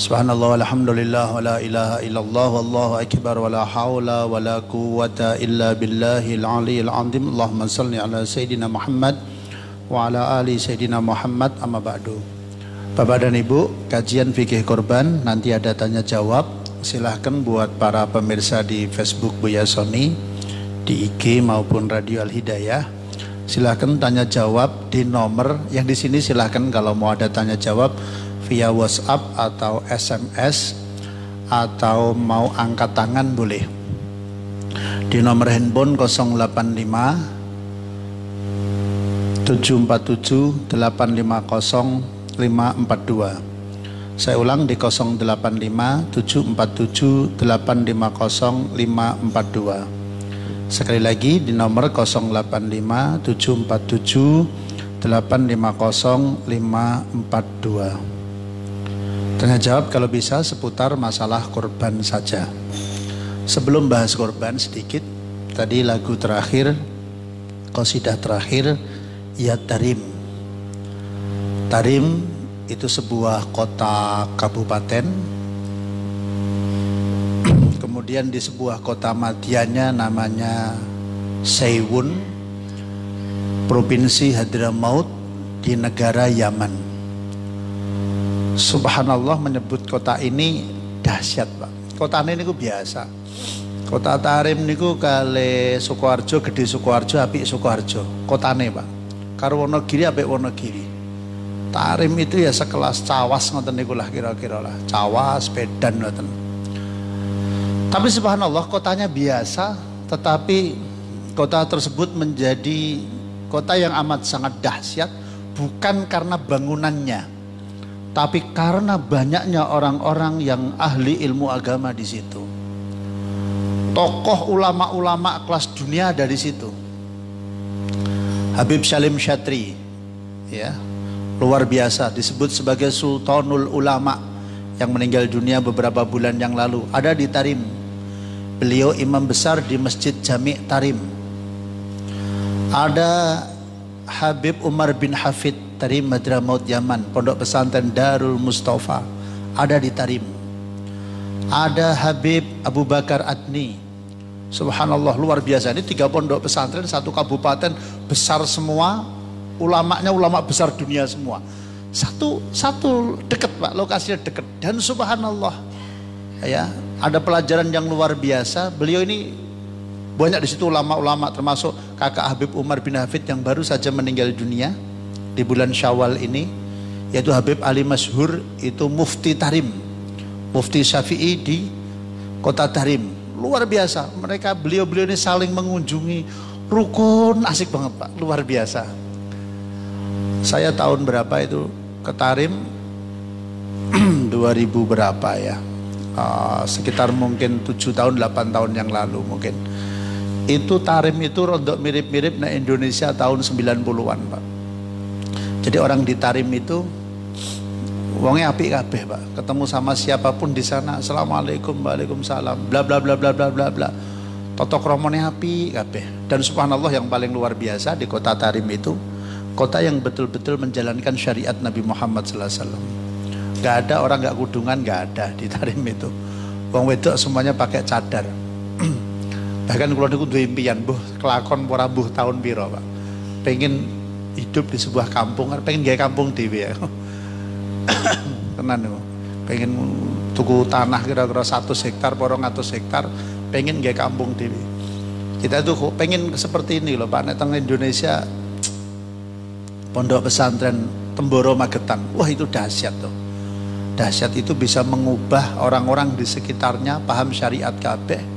Subhanallah walhamdulillah wa la ilaha illallah wallahu akbar wa la hawla wa la quwwata illa billahil aliyyil azim. Allahumma salli ala Sayyidina Muhammad wa ala ali Sayyidina Muhammad, amma ba'du. Bapak dan Ibu, kajian fikih korban nanti ada tanya jawab. Silahkan buat para pemirsa di Facebook Buya Sony, di IG maupun Radio Al Hidayah. Silahkan tanya jawab di nomor yang di sini. Silahkan kalau mau ada tanya jawab via WhatsApp atau SMS atau mau angkat tangan boleh. Di nomor handphone 085 747 850 542. Saya ulang di 085 747 850 542. Sekali lagi di nomor 085 747 850 542. Tanya jawab kalau bisa seputar masalah korban saja. Sebelum bahas korban sedikit, tadi lagu terakhir, qasidah terakhir, ya Tarim. Tarim itu sebuah kota kabupaten. Kemudian di sebuah kota madiannya namanya Seiwun, Provinsi Hadramaut di negara Yaman. Subhanallah, menyebut kota ini dahsyat, Pak. Kota ini niku biasa. Kota Tarim niku kali Sukoharjo, Gede Sukoharjo, apik Sukoharjo. Kotane, Pak. Karo Wonogiri apik Wonogiri. Tarim itu ya sekelas Cawas ngoten niku lah kira-kira lah. Cawas, Medan ngoten. Tapi subhanallah kotanya biasa, tetapi kota tersebut menjadi kota yang amat sangat dahsyat bukan karena bangunannya, tapi karena banyaknya orang-orang yang ahli ilmu agama di situ. Tokoh ulama-ulama kelas dunia ada di situ. Habib Salim Syatri, ya, luar biasa, disebut sebagai Sultanul Ulama yang meninggal dunia beberapa bulan yang lalu. Ada di Tarim. Beliau imam besar di Masjid Jami' Tarim. Ada Habib Umar bin Hafid Tarim Hadramaut Yaman, Pondok Pesantren Darul Mustafa ada di Tarim. Ada Habib Abu Bakar Adni, subhanallah luar biasa. Ini 3 pondok pesantren, 1 kabupaten besar semua, ulamanya ulama besar dunia semua. Satu dekat, Pak, lokasinya dekat. Dan subhanallah, ya, ada pelajaran yang luar biasa. Beliau ini banyak di situ ulama-ulama, termasuk kakak Habib Umar bin Hafid yang baru saja meninggal dunia di bulan Syawal ini, yaitu Habib Ali Masyhur, itu mufti Tarim, mufti Syafi'i di kota Tarim. Luar biasa, beliau ini saling mengunjungi, rukun, asik banget, Pak, luar biasa. Saya tahun berapa itu ke Tarim, 2000 berapa ya, sekitar mungkin 7 tahun 8 tahun yang lalu mungkin. Itu Tarim itu rontok mirip-mirip na Indonesia tahun 90-an, Pak. Jadi orang di Tarim itu wongnya apik kabeh, Pak. Ketemu sama siapapun di sana, assalamualaikum, waalaikumsalam, bla bla bla bla bla bla bla. Toto kromone apik kabeh. Dan subhanallah yang paling luar biasa di kota Tarim itu, kota yang betul-betul menjalankan syariat Nabi Muhammad sallallahu alaihi wasallam. Gak ada orang gak kudungan, gak ada di Tarim itu. Wong wedok semuanya pakai cadar. Bahkan kalau niku duwe impian, mbuh kelakon ora mbuh tahun piro, Pak. Pengen hidup di sebuah kampung, pengen gawe kampung dhewe ya. Tenan niku. Pengen tuku tanah kira-kira 100 hektar, 200 hektar, pengen gawe kampung dhewe. Kita tuh pengen seperti ini loh, Pak. Nek teng Indonesia pondok pesantren Temboro Magetan. Wah, itu dahsyat tuh. Dahsyat itu bisa mengubah orang-orang di sekitarnya paham syariat kabeh.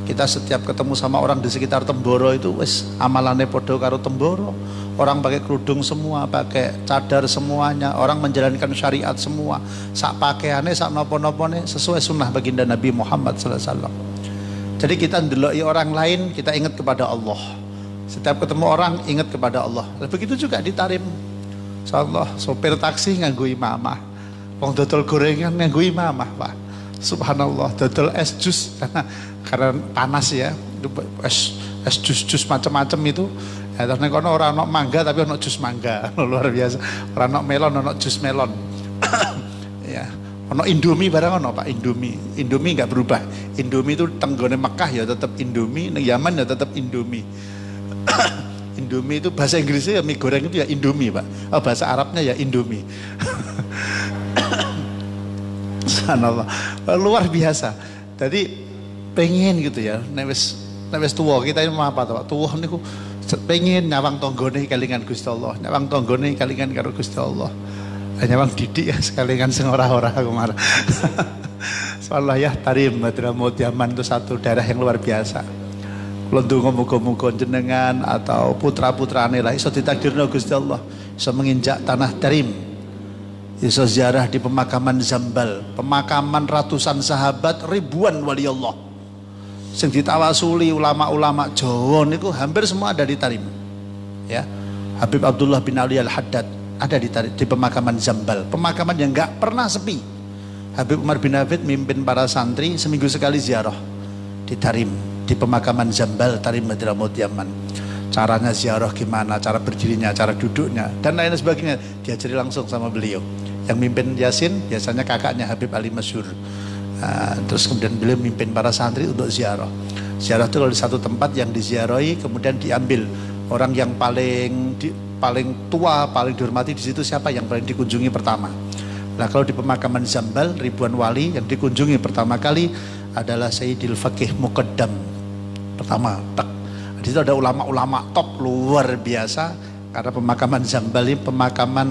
Kita setiap ketemu sama orang di sekitar Temboro itu wis amalane podo karo Temboro. Orang pakai kerudung semua, pakai cadar semuanya, orang menjalankan syariat semua. Sak pakaiane, sak nopo-nopone sesuai sunnah baginda Nabi Muhammad sallallahu alaihi wasallam. Jadi kita ndeloki orang lain, kita ingat kepada Allah. Setiap ketemu orang ingat kepada Allah. Begitu juga di Tarim. Insyaallah sopir taksi nganggo imamah. Wong dodol gorengan nganggo imamah, Pak. Subhanallah, dodol es jus karena panas ya, es jus macam-macam itu. Ya, terus nek ono ora ono mangga tapi ono jus mangga. Luar biasa. Ora ono melon ono jus melon. Ya, Ono Indomie barang ono Pak, Indomie nggak berubah. Indomie itu tenggone Mekah ya tetap Indomie, nang Yaman ya tetap Indomie. Indomie itu bahasa Inggrisnya ya mie goreng itu ya Indomie Pak. Oh, bahasa Arabnya ya Indomie. Subhanallah, luar biasa. Jadi pengen gitu ya, newes tua kita ini apa Pak? Tua niku pengen nyawang tonggone kalingan Gusti Allah, nyawang tonggone kalingan karo Gusti Allah. Nyawang didik ya sekalian sing ora-ora aku marah. Soalnya ya Tarim Hadramaut Yaman itu satu daerah yang luar biasa. Kula ndonga muga-muga jenengan atau putra-putrane lah iso ditakdirno Gusti Allah iso menginjak tanah Tarim. Iso ziarah di pemakaman Zambal, pemakaman ratusan sahabat, ribuan wali Allah. Sing ditawasuli ulama-ulama Jawa niku hampir semua ada di Tarim. Ya. Habib Abdullah bin Ali Al-Haddad ada di pemakaman Zambal, pemakaman yang nggak pernah sepi. Habib Umar bin Hafid mimpin para santri seminggu sekali ziarah di Tarim, di pemakaman Zambal, Tarim Hadramaut Yaman. Caranya ziarah gimana, cara berdirinya, cara duduknya, dan lain sebagainya diajari langsung sama beliau. Yang mimpin Yasin biasanya kakaknya Habib Ali Masyhur. Terus kemudian beliau mimpin para santri untuk ziarah. Ziarah itu kalau di satu tempat yang diziarahi, kemudian diambil orang yang paling tua, paling dihormati di situ siapa yang paling dikunjungi pertama. Nah kalau di pemakaman Zambal ribuan wali yang dikunjungi pertama kali adalah Sayyidil Faqih Muqaddam pertama. Di situ ada ulama-ulama top luar biasa karena pemakaman Zambal ini pemakaman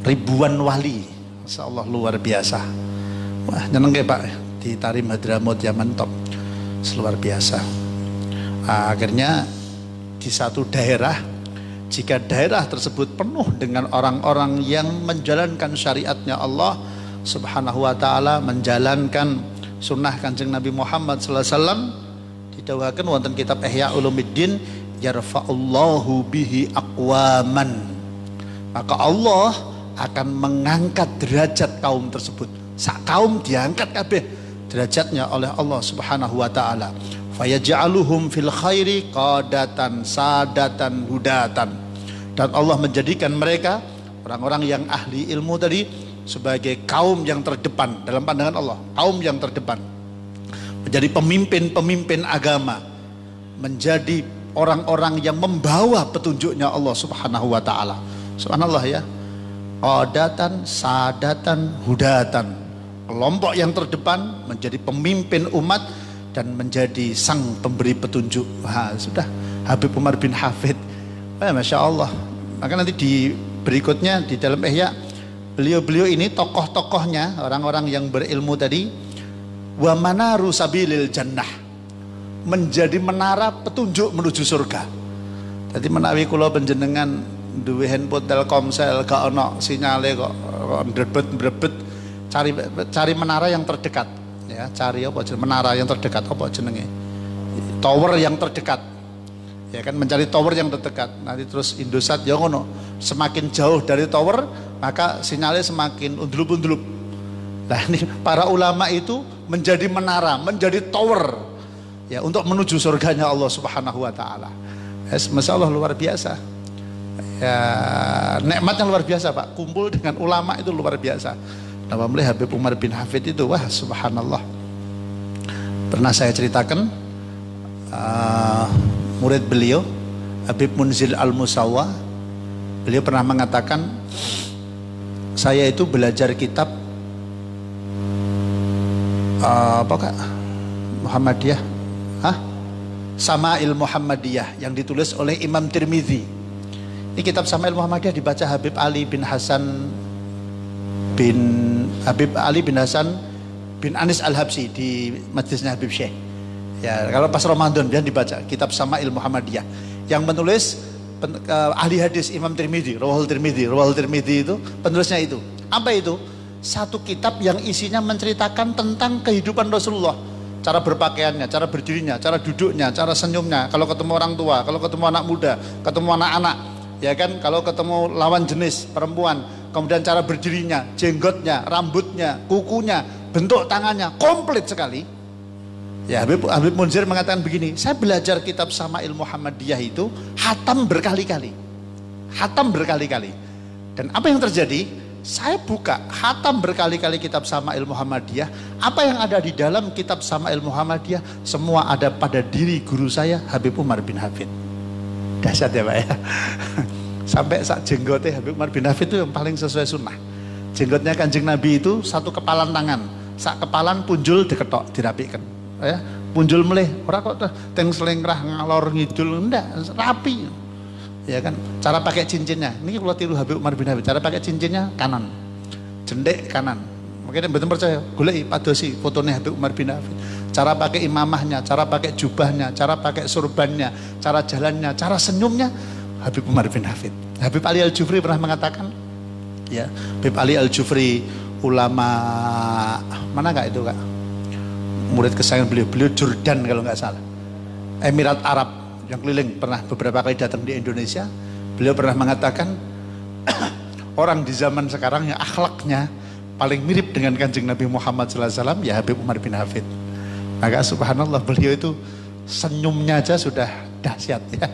ribuan wali. Masya Allah luar biasa. Wah nyeneng ya Pak di Tarim Hadramaut Yaman top, luar biasa. Akhirnya di satu daerah, jika daerah tersebut penuh dengan orang-orang yang menjalankan syariatnya Allah Subhanahu wa ta'ala, menjalankan sunnah Kanjeng Nabi Muhammad sallallahu alaihi wasallam, didhawuhaken wonten kitab Ihya Ulumuddin, yarfa'ullahu bihi aqwaman, maka Allah akan mengangkat derajat kaum tersebut. Sak kaum diangkat kabeh derajatnya oleh Allah Subhanahu wa ta'ala. Fayaj'aluhum fil khairi qadatan sadatan hudatan, dan Allah menjadikan mereka orang-orang yang ahli ilmu tadi sebagai kaum yang terdepan dalam pandangan Allah, kaum yang terdepan, menjadi pemimpin-pemimpin agama, menjadi orang-orang yang membawa petunjuknya Allah Subhanahu wa ta'ala. Subhanallah ya, qadatan sadatan hudatan, kelompok yang terdepan menjadi pemimpin umat dan menjadi sang pemberi petunjuk. Wah, sudah Habib Umar bin Hafid. Masya Allah. Maka nanti di berikutnya di dalam Ihya, beliau-beliau ini tokoh-tokohnya orang-orang yang berilmu tadi, wa manaru sabilil jannah, menjadi menara petunjuk menuju surga. Jadi menawi kula panjenengan duwe handphone Telkomsel gak ono sinyale kok ndrebet-ndrebet, cari menara yang terdekat. Ya, cari apa menara yang terdekat, apa jenenge, tower yang terdekat, ya kan, mencari tower yang terdekat. Nanti terus Indosat ya ngono, semakin jauh dari tower maka sinyalnya semakin undulup-undulup. Nah ini para ulama itu menjadi menara, menjadi tower ya untuk menuju surganya Allah Subhanahu wa ta'ala. Masya Allah luar biasa ya, nikmatnya luar biasa Pak, kumpul dengan ulama itu luar biasa. Nah, melihat Habib Umar bin Hafid itu, wah subhanallah. Pernah saya ceritakan murid beliau Habib Munzil Al-Musawa, beliau pernah mengatakan, saya itu belajar kitab apa Kak? Muhammadiyah, Sama'il Muhammadiyah yang ditulis oleh Imam Tirmidzi. Ini kitab Sama'il Muhammadiyah dibaca Habib Ali bin Hasan bin Anis Al-Habsyi di majlisnya Habib Syekh. Ya, kalau pas Ramadan dia dibaca kitab Sama'il Muhammadiyah. Yang menulis ahli hadis Imam Tirmidzi, Rawahul Tirmidzi itu penulisnya itu. Apa itu? Satu kitab yang isinya menceritakan tentang kehidupan Rasulullah, cara berpakaiannya, cara berdirinya, cara duduknya, cara senyumnya, kalau ketemu orang tua, kalau ketemu anak muda, ketemu anak-anak, ya kan, kalau ketemu lawan jenis perempuan, kemudian cara berdirinya, jenggotnya, rambutnya, kukunya, bentuk tangannya, komplit sekali. Ya, Habib Munzir mengatakan begini, saya belajar kitab Sama'il Muhammadiyah itu hatam berkali-kali. Dan apa yang terjadi? Saya buka, khatam berkali-kali kitab Syama'il Muhammadiyah. Apa yang ada di dalam kitab Syama'il Muhammadiyah semua ada pada diri guru saya, Habib Umar bin Hafid. Dahsyat ya Pak ya. Sampai sak jenggotnya Habib Umar bin Hafid itu yang paling sesuai sunnah. Jenggotnya Kanjeng Nabi itu satu kepalan tangan, sak kepalan punjul diketok, dirapikan. Ya, punjul meleh, orang kok teng selengkrah ngalor ngidul, enggak, rapi. Ya kan, cara pakai cincinnya. Ini kalau tiru Habib Umar bin Hafid, cara pakai cincinnya kanan, jendek kanan. Mungkin betul percaya, golek padosi fotonya Habib Umar bin Hafid. Cara pakai imamahnya, cara pakai jubahnya, cara pakai surbannya, cara jalannya, cara senyumnya Habib Umar bin Hafid. Habib Ali Al-Jufri pernah mengatakan, ya, Habib Ali Al-Jufri ulama mana kak itu kak? Murid kesayangan beliau Jordan kalau nggak salah, Emirat Arab yang keliling, pernah beberapa kali datang di Indonesia. Beliau pernah mengatakan orang di zaman sekarang yang akhlaknya paling mirip dengan Kanjeng Nabi Muhammad SAW ya Habib Umar bin Hafid. Maka subhanallah beliau itu senyumnya aja sudah dahsyat ya.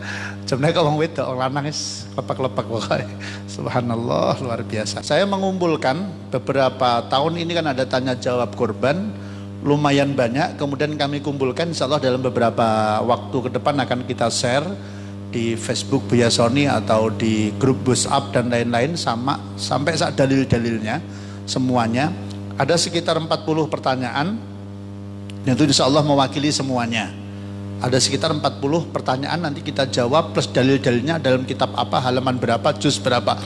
Sebenarnya kalau orang wedok orang lanang lepak-lepak pokoknya. Subhanallah luar biasa. Saya mengumpulkan beberapa tahun ini kan ada tanya jawab korban lumayan banyak, kemudian kami kumpulkan, insya Allah dalam beberapa waktu ke depan akan kita share di Facebook Buya Sony atau di grup WhatsApp dan lain-lain, sampai saat dalil-dalilnya semuanya. Ada sekitar 40 pertanyaan yang itu insya Allah mewakili semuanya. Ada sekitar 40 pertanyaan nanti kita jawab plus dalil-dalilnya dalam kitab apa, halaman berapa, juz berapa.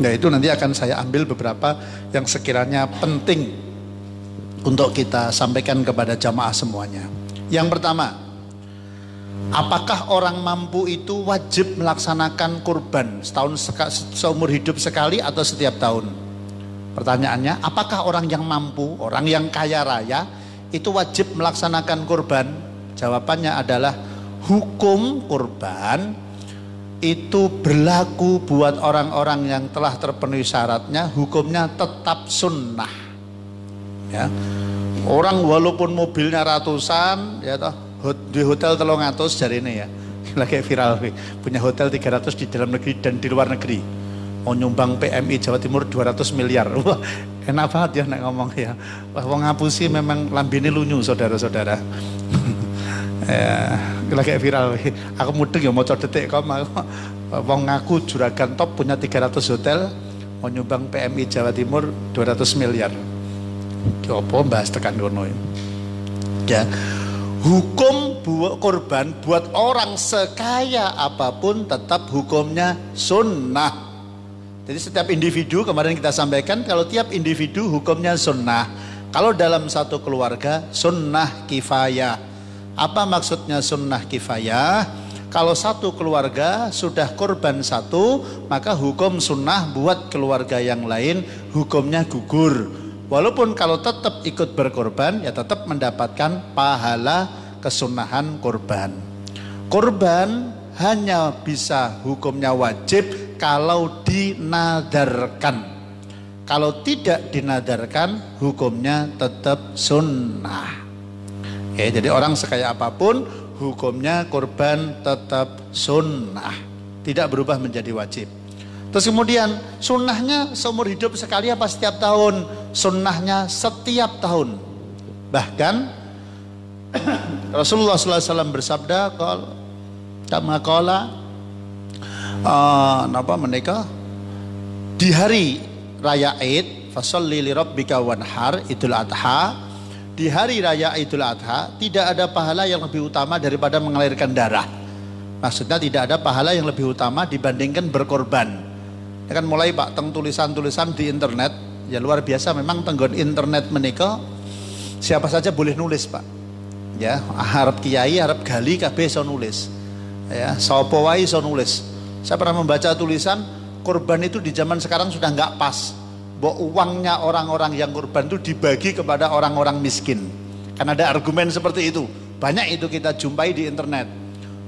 Nah itu nanti akan saya ambil beberapa yang sekiranya penting untuk kita sampaikan kepada jamaah semuanya. Yang pertama, apakah orang mampu itu wajib melaksanakan kurban setahun seumur hidup sekali atau setiap tahun? Pertanyaannya, apakah orang yang mampu, orang yang kaya raya itu wajib melaksanakan kurban? Jawabannya adalah hukum kurban itu berlaku buat orang-orang yang telah terpenuhi syaratnya, hukumnya tetap sunnah. Ya, orang walaupun mobilnya ratusan, ya toh, di hotel 300 jari ini ya, lagi viral punya hotel 300 di dalam negeri dan di luar negeri, mau nyumbang PMI Jawa Timur 200 miliar. Wah, enak banget ya nak ngomong ya. Wah, wong ngapusi memang lambene lunyu saudara-saudara. Ya, lagi viral. Aku mudeng ya mau detik kok wong ngaku juragan top punya 300 hotel, mau nyumbang PMI Jawa Timur 200 miliar. Apa bahas tekan kono ya. Hukum kurban buat orang sekaya apapun tetap hukumnya sunnah. Jadi setiap individu, kemarin kita sampaikan, kalau tiap individu hukumnya sunnah. Kalau dalam satu keluarga sunnah kifayah. Apa maksudnya sunnah kifayah? Kalau satu keluarga sudah kurban satu, maka hukum sunnah buat keluarga yang lain hukumnya gugur. Walaupun kalau tetap ikut berkorban, ya tetap mendapatkan pahala kesunahan korban. Korban hanya bisa hukumnya wajib kalau dinadarkan. Kalau tidak dinadarkan, hukumnya tetap sunnah. Ya, jadi orang sekaya apapun, hukumnya korban tetap sunnah, tidak berubah menjadi wajib. Terus kemudian sunnahnya seumur hidup sekali apa setiap tahun? Sunnahnya setiap tahun. Bahkan Rasulullah SAW bersabda, kama qala napa menika di hari raya Id, fasholli li rabbika wanhar, Idul Adha. Di hari raya Idul Adha tidak ada pahala yang lebih utama daripada mengalirkan darah. Maksudnya tidak ada pahala yang lebih utama dibandingkan berkorban. Ya kan mulai Pak teng tulisan-tulisan di internet, ya luar biasa memang tenggon internet menika siapa saja boleh nulis Pak. Ya, harap kiai, harap gali kabeh iso nulis. Ya, sapa wae iso nulis. Saya pernah membaca tulisan korban itu di zaman sekarang sudah nggak pas. Bahwa uangnya orang-orang yang korban itu dibagi kepada orang-orang miskin. Kan ada argumen seperti itu. Banyak itu kita jumpai di internet.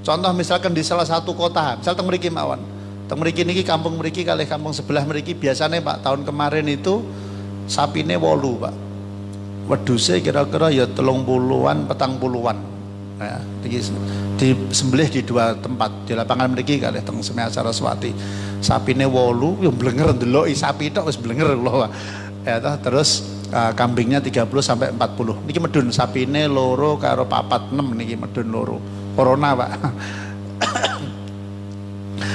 Contoh misalkan di salah satu kota, misal teng mriki mawon. Teng mriki niki kampung mriki kalih kampung sebelah mriki biasanya Pak tahun kemarin itu sapine 8 Pak. Wedhuse kira-kira ya 30-an, 40-an. Ya, disembelih di dua tempat, di lapangan mriki kalih teng Semia Saraswati. Sapine 8 yo blenger ndeloki sapi tok wis blenger kula. Ya toh, terus kambingnya 30 sampai 40. Niki medun sapine 2 karo 4 6 niki medun 2. Corona, Pak.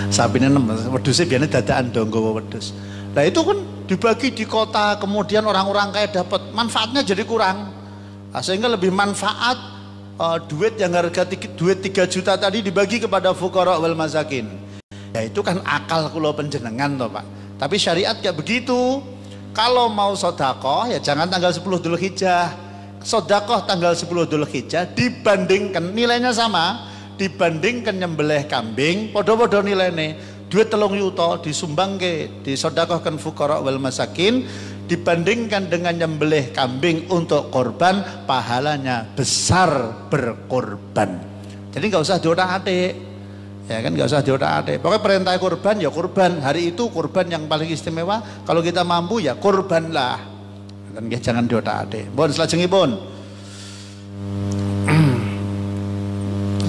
Sapine 6, wedhuse biasanya dadaan dong nggawa wedhus. Nah itu kan dibagi di kota, kemudian orang-orang kaya dapat, manfaatnya jadi kurang. Sehingga lebih manfaat duit yang harga duit 3 juta tadi dibagi kepada fuqara wal masakin. Ya itu kan akal kula panjenengan toh Pak. Tapi syariat gak begitu. Kalau mau sedekah ya jangan tanggal 10 Dzulhijjah. Sedekah tanggal 10 Dzulhijjah dibandingkan nilainya sama, dibandingkan nyembelih kambing podo-podo nilainya. Duit 3 yuta disumbangke, disedekahkan fuqara wal masakin, dibandingkan dengan nyembelih kambing untuk korban, pahalanya besar berkorban. Jadi nggak usah diotak-atik, ya kan, nggak usah diotak-atik. Pokoknya perintah korban ya korban. Hari itu korban yang paling istimewa. Kalau kita mampu ya korbanlah. Dan jangan diotak-atik. Bon, selajengipun.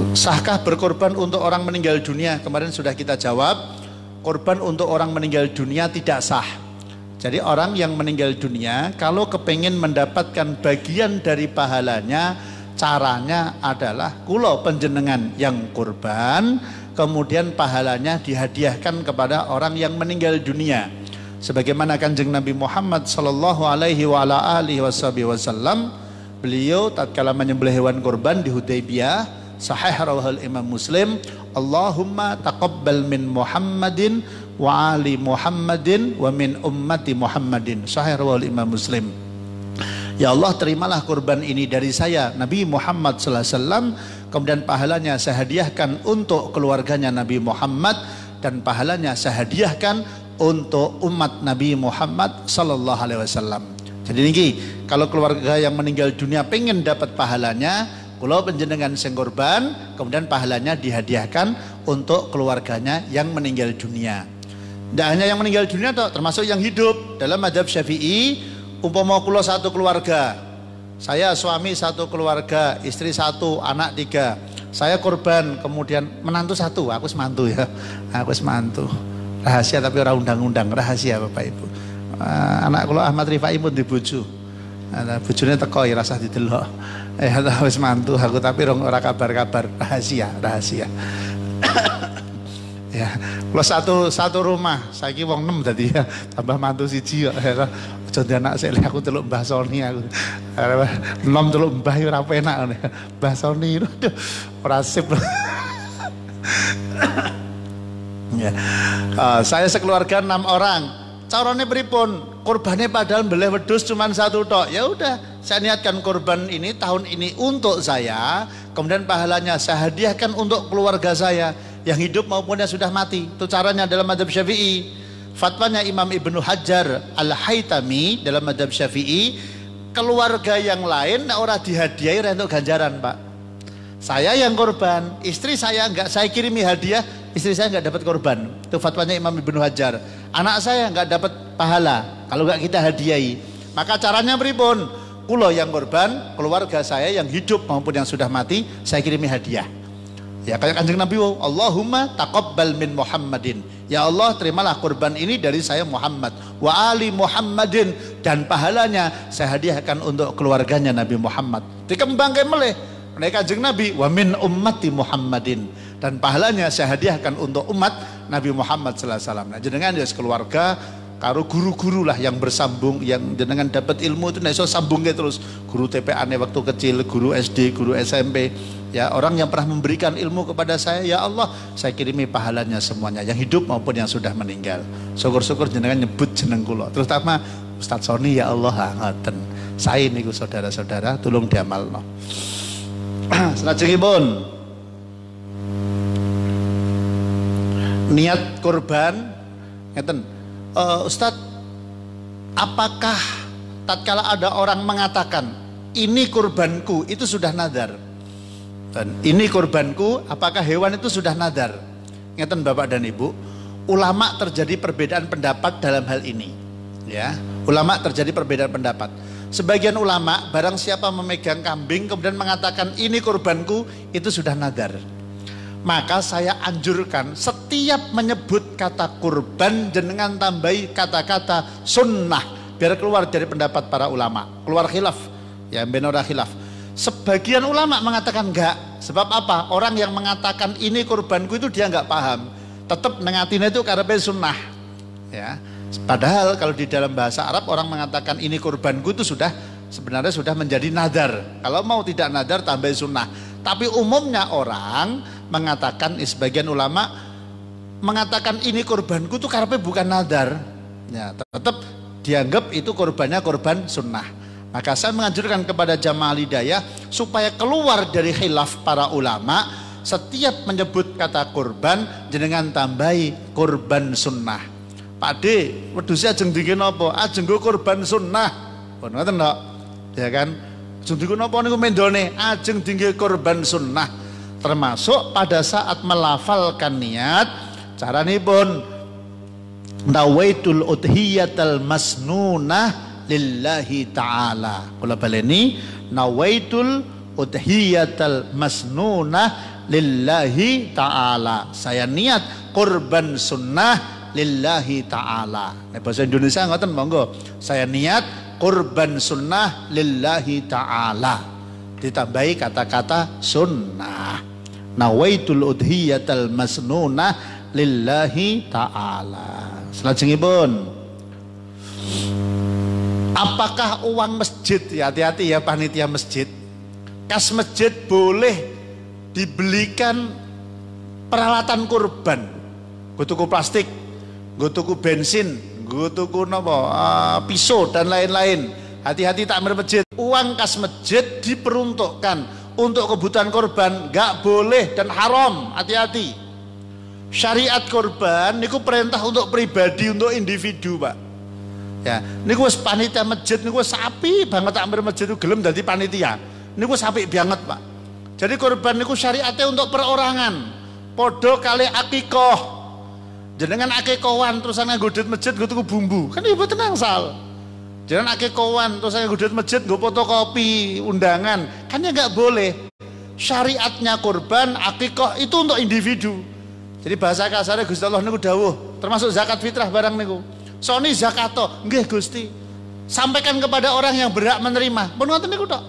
Sahkah berkorban untuk orang meninggal dunia? Kemarin sudah kita jawab. Korban untuk orang meninggal dunia tidak sah. Jadi orang yang meninggal dunia kalau kepengen mendapatkan bagian dari pahalanya, caranya adalah kulo panjenengan yang kurban, kemudian pahalanya dihadiahkan kepada orang yang meninggal dunia. Sebagaimana Kanjeng Nabi Muhammad sallallahu alaihi wasallam, beliau tatkala menyembelih hewan kurban di Hudaybiyah, sahih rawahul Imam Muslim, Allahumma taqabbal min Muhammadin wa ali Muhammadin wa min ummati Muhammadin, sahih rawahul Imam Muslim. Ya Allah, terimalah kurban ini dari saya Nabi Muhammad sallallahu alaihi wasallam, kemudian pahalanya saya hadiahkan untuk keluarganya Nabi Muhammad, dan pahalanya saya hadiahkan untuk umat Nabi Muhammad sallallahu alaihi wasallam. Jadi niki kalau keluarga yang meninggal dunia pengen dapat pahalanya, kalau penjenengan sing korban, kemudian pahalanya dihadiahkan untuk keluarganya yang meninggal dunia. Tidak hanya yang meninggal dunia toh, termasuk yang hidup. Dalam mazhab Syafi'i, umpama kula satu keluarga, saya suami satu keluarga, istri 1, anak 3, saya korban, kemudian menantu 1, aku semantu ya, aku semantu. Rahasia tapi orang undang-undang, rahasia Bapak Ibu. Anak kula Ahmad Rifai pun dibojo. Bojone teko ya rasah didelok. Wis mantu aku tapi ora kabar-kabar, rahasia. Ya, kalau satu rumah, saiki wong 6 tadi ya, tambah mantu 1 ya. Aja anak sik aku teluk Mbah Soni aku. 6 teluk Mbah ya ora penak ngene. Mbah Soni ora sip. Ya. Saya sekeluarga 6 orang. Carane pripun? Kurbannya padahal mbelih wedhus cuma 1 tok. Ya udah, saya niatkan kurban ini tahun ini untuk saya, kemudian pahalanya saya hadiahkan untuk keluarga saya yang hidup maupun yang sudah mati. Itu caranya dalam mazhab Syafi'i. Fatwanya Imam Ibnu Hajar Al-Haytami dalam mazhab Syafi'i, keluarga yang lain ora dihadiahi untuk ganjaran, Pak. Saya yang korban, istri saya enggak, saya kirimi hadiah, istri saya enggak dapat korban. Itu fatwanya Imam Ibnu Hajar. Anak saya enggak dapat pahala kalau enggak kita hadiahi. Maka caranya pripun? Kulo yang korban, keluarga saya yang hidup maupun yang sudah mati, saya kirimi hadiah. Ya kayak Kanjeng Nabi, Allahumma taqabbal min Muhammadin. Ya Allah, terimalah kurban ini dari saya Muhammad wa ali Muhammadin, dan pahalanya saya hadiahkan untuk keluarganya Nabi Muhammad. Dikembangkan meleh oleh Kanjeng Nabi, wa min ummati Muhammadin, dan pahalanya saya hadiahkan untuk umat Nabi Muhammad sallallahu alaihi wasallam. Nah, jenengan ya sekeluarga karo guru-guru lah yang bersambung, yang jenengan dapat ilmu itu nek iso sambungke terus. Guru TPA-ne waktu kecil, guru SD, guru SMP, ya orang yang pernah memberikan ilmu kepada saya, ya Allah, saya kirimi pahalanya semuanya yang hidup maupun yang sudah meninggal. Syukur-syukur jenengan nyebut jeneng kula, terutama Ustaz Soni, ya Allah, ngoten. Saya niku saudara-saudara, tolong diamalno. Selajengipun niat kurban ngeten, Ustadz, apakah tatkala ada orang mengatakan ini kurbanku, itu sudah nadar? Dan ini kurbanku, apakah hewan itu sudah nadar? Ngeten Bapak dan Ibu, ulama terjadi perbedaan pendapat dalam hal ini. Ya, ulama terjadi perbedaan pendapat. Sebagian ulama, barang siapa memegang kambing kemudian mengatakan ini kurbanku, itu sudah nadar. Maka saya anjurkan setiap menyebut kata kurban jenengan tambahi kata-kata sunnah, biar keluar dari pendapat para ulama, keluar khilaf, ya benora khilaf. Sebagian ulama mengatakan enggak. Sebab apa? Orang yang mengatakan ini kurbanku itu dia enggak paham. Tetap nengatina itu karena sunnah, ya. Padahal kalau di dalam bahasa Arab orang mengatakan ini kurbanku itu sebenarnya sudah menjadi nadar. Kalau mau tidak nadar tambah sunnah. Tapi umumnya orang mengatakan, sebagian ulama mengatakan ini kurbanku itu karena bukan nadar. Ya, tetap dianggap itu kurbannya kurban sunnah. Maka saya menganjurkan kepada jamaah hidayah supaya keluar dari khilaf para ulama, setiap menyebut kata kurban jenengan tambahi kurban sunnah. Pak D, wedhus ajeng dingin apa? Ajeng go kurban sunnah. Pun ngoten tok. Ya kan? Ajeng dingin apa niku mendone? Ajeng dingin kurban sunnah. Termasuk pada saat melafalkan niat, caranipun nawaitul udhiyatal masnunah lillahi ta'ala. Kula baleni nawaitul udhiyatal masnunah lillahi ta'ala. Saya niat kurban sunnah lillahi ta'ala. Bahasa Indonesia ngoten monggo. Saya niat kurban sunnah lillahi ta'ala. Ditambahi kata-kata sunnah. Nawaitul udhiyatal masnunah lillahi ta'ala. Selajengipun, apakah uang masjid, ya hati-hati ya panitia masjid, kas masjid boleh dibelikan peralatan kurban, gue tuku plastik, gue tuku bensin, gue tuku pisau dan lain-lain. Hati-hati takmir masjid. Uang kas masjid diperuntukkan untuk kebutuhan korban, gak boleh dan haram. Hati-hati. Syariat korban niku perintah untuk pribadi, untuk individu, Pak. Ya, niku wis panitia masjid niku sapi banget takmir masjid itu gelem dadi panitia. Niku sapi banget, Pak. Jadi korban niku syariatnya untuk perorangan. Podo kali akikoh. Jenengan akikowan terus ana nggodhet masjid nggo tuku bumbu. Kan ibu tenang sal. Jenengan akikowan terus ana nggodhet masjid nggo fotokopi undangan. Kan ya enggak boleh. Syariatnya kurban akikoh itu untuk individu. Jadi bahasa kasarnya Gusti Allah niku dawuh, termasuk zakat fitrah barang niku. Soni zakato, nggih Gusti. Sampaikan kepada orang yang berhak menerima. Mun ngoten niku tok.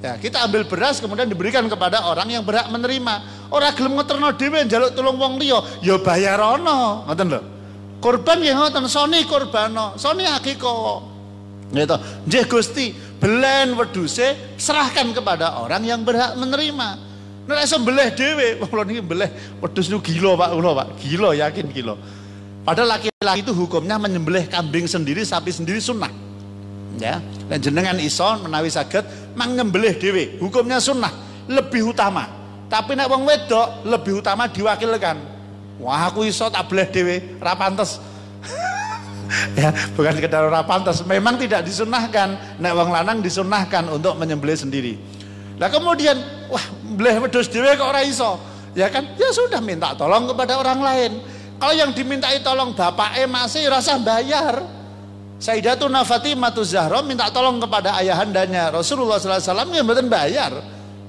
Ya, kita ambil beras kemudian diberikan kepada orang yang berhak menerima. Orang gelem ngeterno dhewe njaluk tulung wong liya, ya bayar ana. Ngoten lho. Kurban nggih ngoten, soni kurbano, soni akikoh. Gitu. Nggih Gusti, belen wedhuse serahkan kepada orang yang berhak menerima. Nek iso mbeleh dhewe, kula niki mbeleh wedhus niku gila Pak, kula Pak. Gila, yakin gila. Padahal laki-laki itu hukumnya menyembelih kambing sendiri, sapi sendiri sunnah. Ya, dan jenengan iso menawi saged mang nyembelih dhewe, hukumnya sunnah, lebih utama. Tapi nek wong wedok lebih utama diwakilkan. Wah, aku iso tak beleh dhewe, ra pantes. Ya, bukan sekedar ora pantes, memang tidak disunnahkan. Nek wong lanang disunnahkan untuk menyembelih sendiri. Lah kemudian, wah, beleh wedhus dhewe kok ora iso. Ya kan? Ya sudah minta tolong kepada orang lain. Kalau yang dimintai tolong bapake masih rasa bayar. Sayyidatuna Fatimah Zahra minta tolong kepada ayahandanya Rasulullah SAW yang mboten bayar.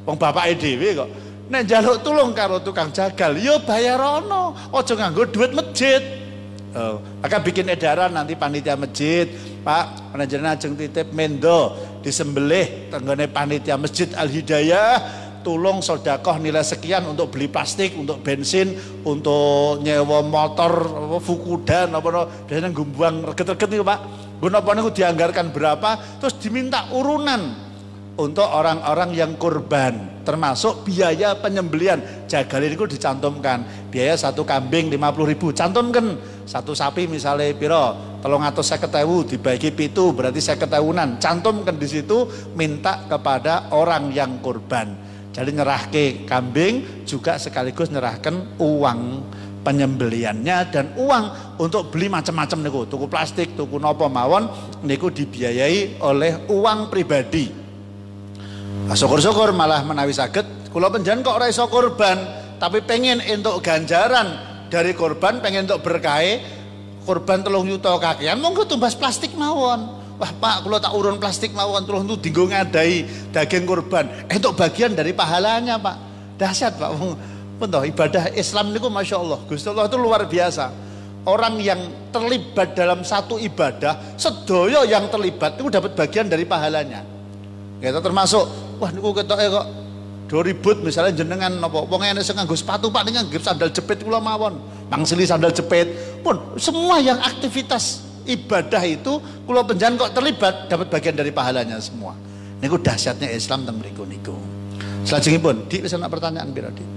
Wong bapake dhewe kok. Nek njaluk tulung karo tukang jagal, yo bayar ono. Aja nganggo duit masjid. Maka bikin edaran nanti panitia masjid, Pak, panjenengan ajeng titip mendo disembelih tenggone panitia masjid Al Hidayah, tulung sedekah nilai sekian untuk beli plastik, untuk bensin, untuk nyewa motor Fukudan apa biasanya gumbuang reget-reget niku Pak. Nggon apa niku dianggarkan berapa, terus diminta urunan untuk orang-orang yang kurban, termasuk biaya penyembelian. Jagal itu dicantumkan, biaya satu kambing 50.000, cantumkan. Satu sapi misalnya piro 350.000 dibagi pitu berarti 50.000-an, cantumkan di situ, minta kepada orang yang kurban. Jadi nyerahke kambing juga sekaligus nyerahkan uang penyembeliannya dan uang untuk beli macam-macam niku, tuku plastik, tuku nopo mawon niku dibiayai oleh uang pribadi. Syukur-syukur malah menawi saged kula panjenengan kok ora iso kurban tapi pengen entuk ganjaran dari kurban, pengen entuk berkahe kurban 3 yuta kakean, monggo tumbas plastik mawon. wah Pak, kalau tak urun plastik mawon terus itu dinggo ngadai daging kurban. Untuk bagian dari pahalanya Pak. Dahsyat Pak. Pun toh ibadah Islam niku Masya Allah. Gusti Allah itu luar biasa. Orang yang terlibat dalam satu ibadah, sedoyo yang terlibat itu dapat bagian dari pahalanya. Kita termasuk, wah niku ketoke kok do ribut misalnya jenengan napa wong enek sing nganggo sepatu Pak ning nganggo sandal jepit kula mawon. Mangsili sandal jepit. Pun semua yang aktivitas ibadah itu kula panjenengan kok terlibat dapat bagian dari pahalanya semua. Niku dahsyatnya Islam teng mriku niku. Salajengipun, Dik wis ana pertanyaan pira, Dik?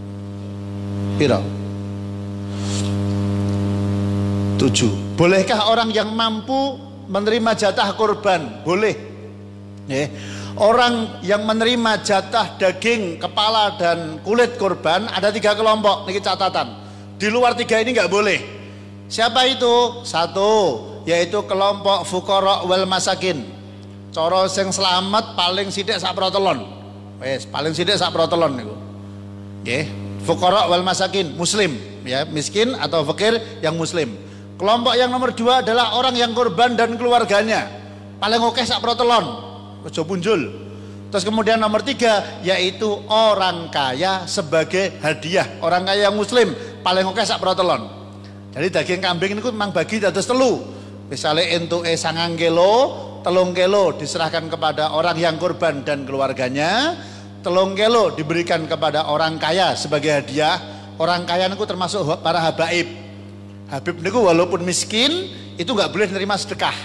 Pira? 7. Bolehkah orang yang mampu menerima jatah kurban? Boleh. Orang yang menerima jatah daging, kepala dan kulit kurban ada 3 kelompok. Ini catatan. Di luar 3 ini nggak boleh. Siapa itu? 1, yaitu kelompok fuqara wal masakin. Coro sing selamat paling sithik sak protelon. Wes, paling sithik sak protelon niku. Nggih, fuqara wal masakin, muslim, ya, miskin atau fakir yang muslim. Kelompok yang nomor 2 adalah orang yang kurban dan keluarganya. Paling oke sak protelon. Ojo punjul. Terus kemudian nomor 3 yaitu orang kaya sebagai hadiah. Orang kaya yang muslim paling oke sak protelon. Jadi daging kambing itu memang bagi dados telu. Misalnya entuke 9 kilo, 3 kilo diserahkan kepada orang yang kurban dan keluarganya. 3 kilo diberikan kepada orang kaya sebagai hadiah. Orang kaya itu termasuk para habaib. Habib niku walaupun miskin itu nggak boleh nerima sedekah.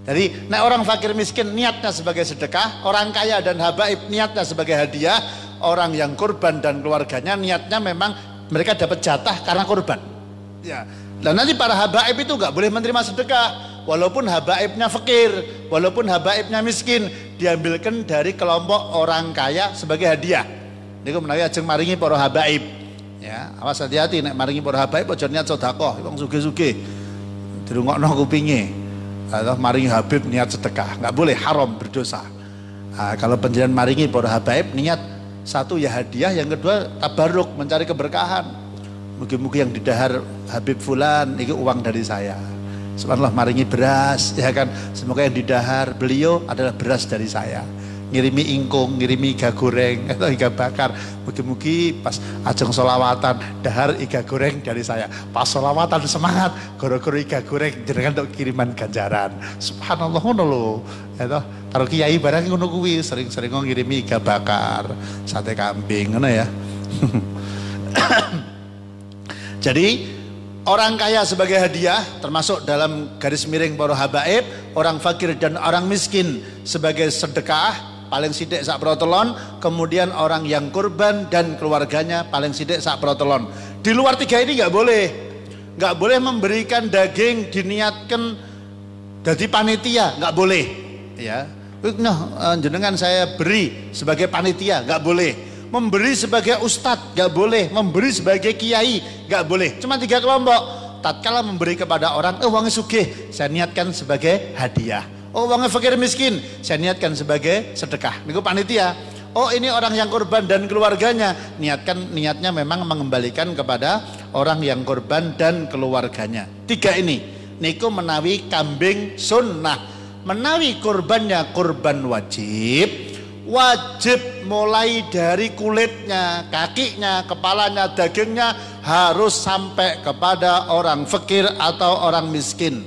Jadi nek orang fakir miskin niatnya sebagai sedekah, orang kaya dan habaib niatnya sebagai hadiah, orang yang kurban dan keluarganya niatnya memang mereka dapat jatah karena kurban. Ya. Dan nanti para habaib itu nggak boleh menerima sedekah, walaupun habaibnya fakir, walaupun habaibnya miskin, diambilkan dari kelompok orang kaya sebagai hadiah. Niku menawi ajeng maringi para habaib. Ya, awas hati-hati nek maringi para habaib aja niat sedekah, wong sugih-sugih. Dirungokno kupinge. Atau maringi habib niat sedekah, nggak boleh, haram, berdosa. Nah, kalau panjenengan maringi para habaib niat 1 ya hadiah, yang kedua tabarruk, mencari keberkahan. Mungkin-mungkin yang didahar Habib Fulan itu uang dari saya. Subhanallah, maringi beras, ya kan. Semoga yang didahar beliau adalah beras dari saya. Ngirimi ingkung, ngirimi iga goreng atau iga bakar. Mugi-mugi pas ajeng solawatan dahar iga goreng dari saya. Pas solawatan semangat, goro-goro iga goreng jenengan untuk kiriman ganjaran. Subhanallah ngono lho. Ya toh, karo kiai barang ngono kuwi sering-sering ngirimi iga bakar, sate kambing ngono ya. Jadi orang kaya sebagai hadiah termasuk dalam garis miring para habaib, orang fakir dan orang miskin sebagai sedekah paling sidik sak protelon, kemudian orang yang kurban dan keluarganya paling sidik sak protelon. Di luar 3 ini nggak boleh memberikan daging diniatkan jadi panitia, nggak boleh. Ya, nah jenengan saya beri sebagai panitia, nggak boleh. Memberi sebagai ustadz nggak boleh, memberi sebagai kiai nggak boleh. Cuma 3 kelompok. Tatkala memberi kepada orang, uangnya sugih, saya niatkan sebagai hadiah. Oh, uangnya fakir miskin, saya niatkan sebagai sedekah. Niku panitia. Oh, ini orang yang kurban dan keluarganya, niatnya memang mengembalikan kepada orang yang kurban dan keluarganya. 3 ini niku menawi kambing sunnah. Menawi kurbannya kurban wajib mulai dari kulitnya, kakinya, kepalanya, dagingnya harus sampai kepada orang fakir atau orang miskin.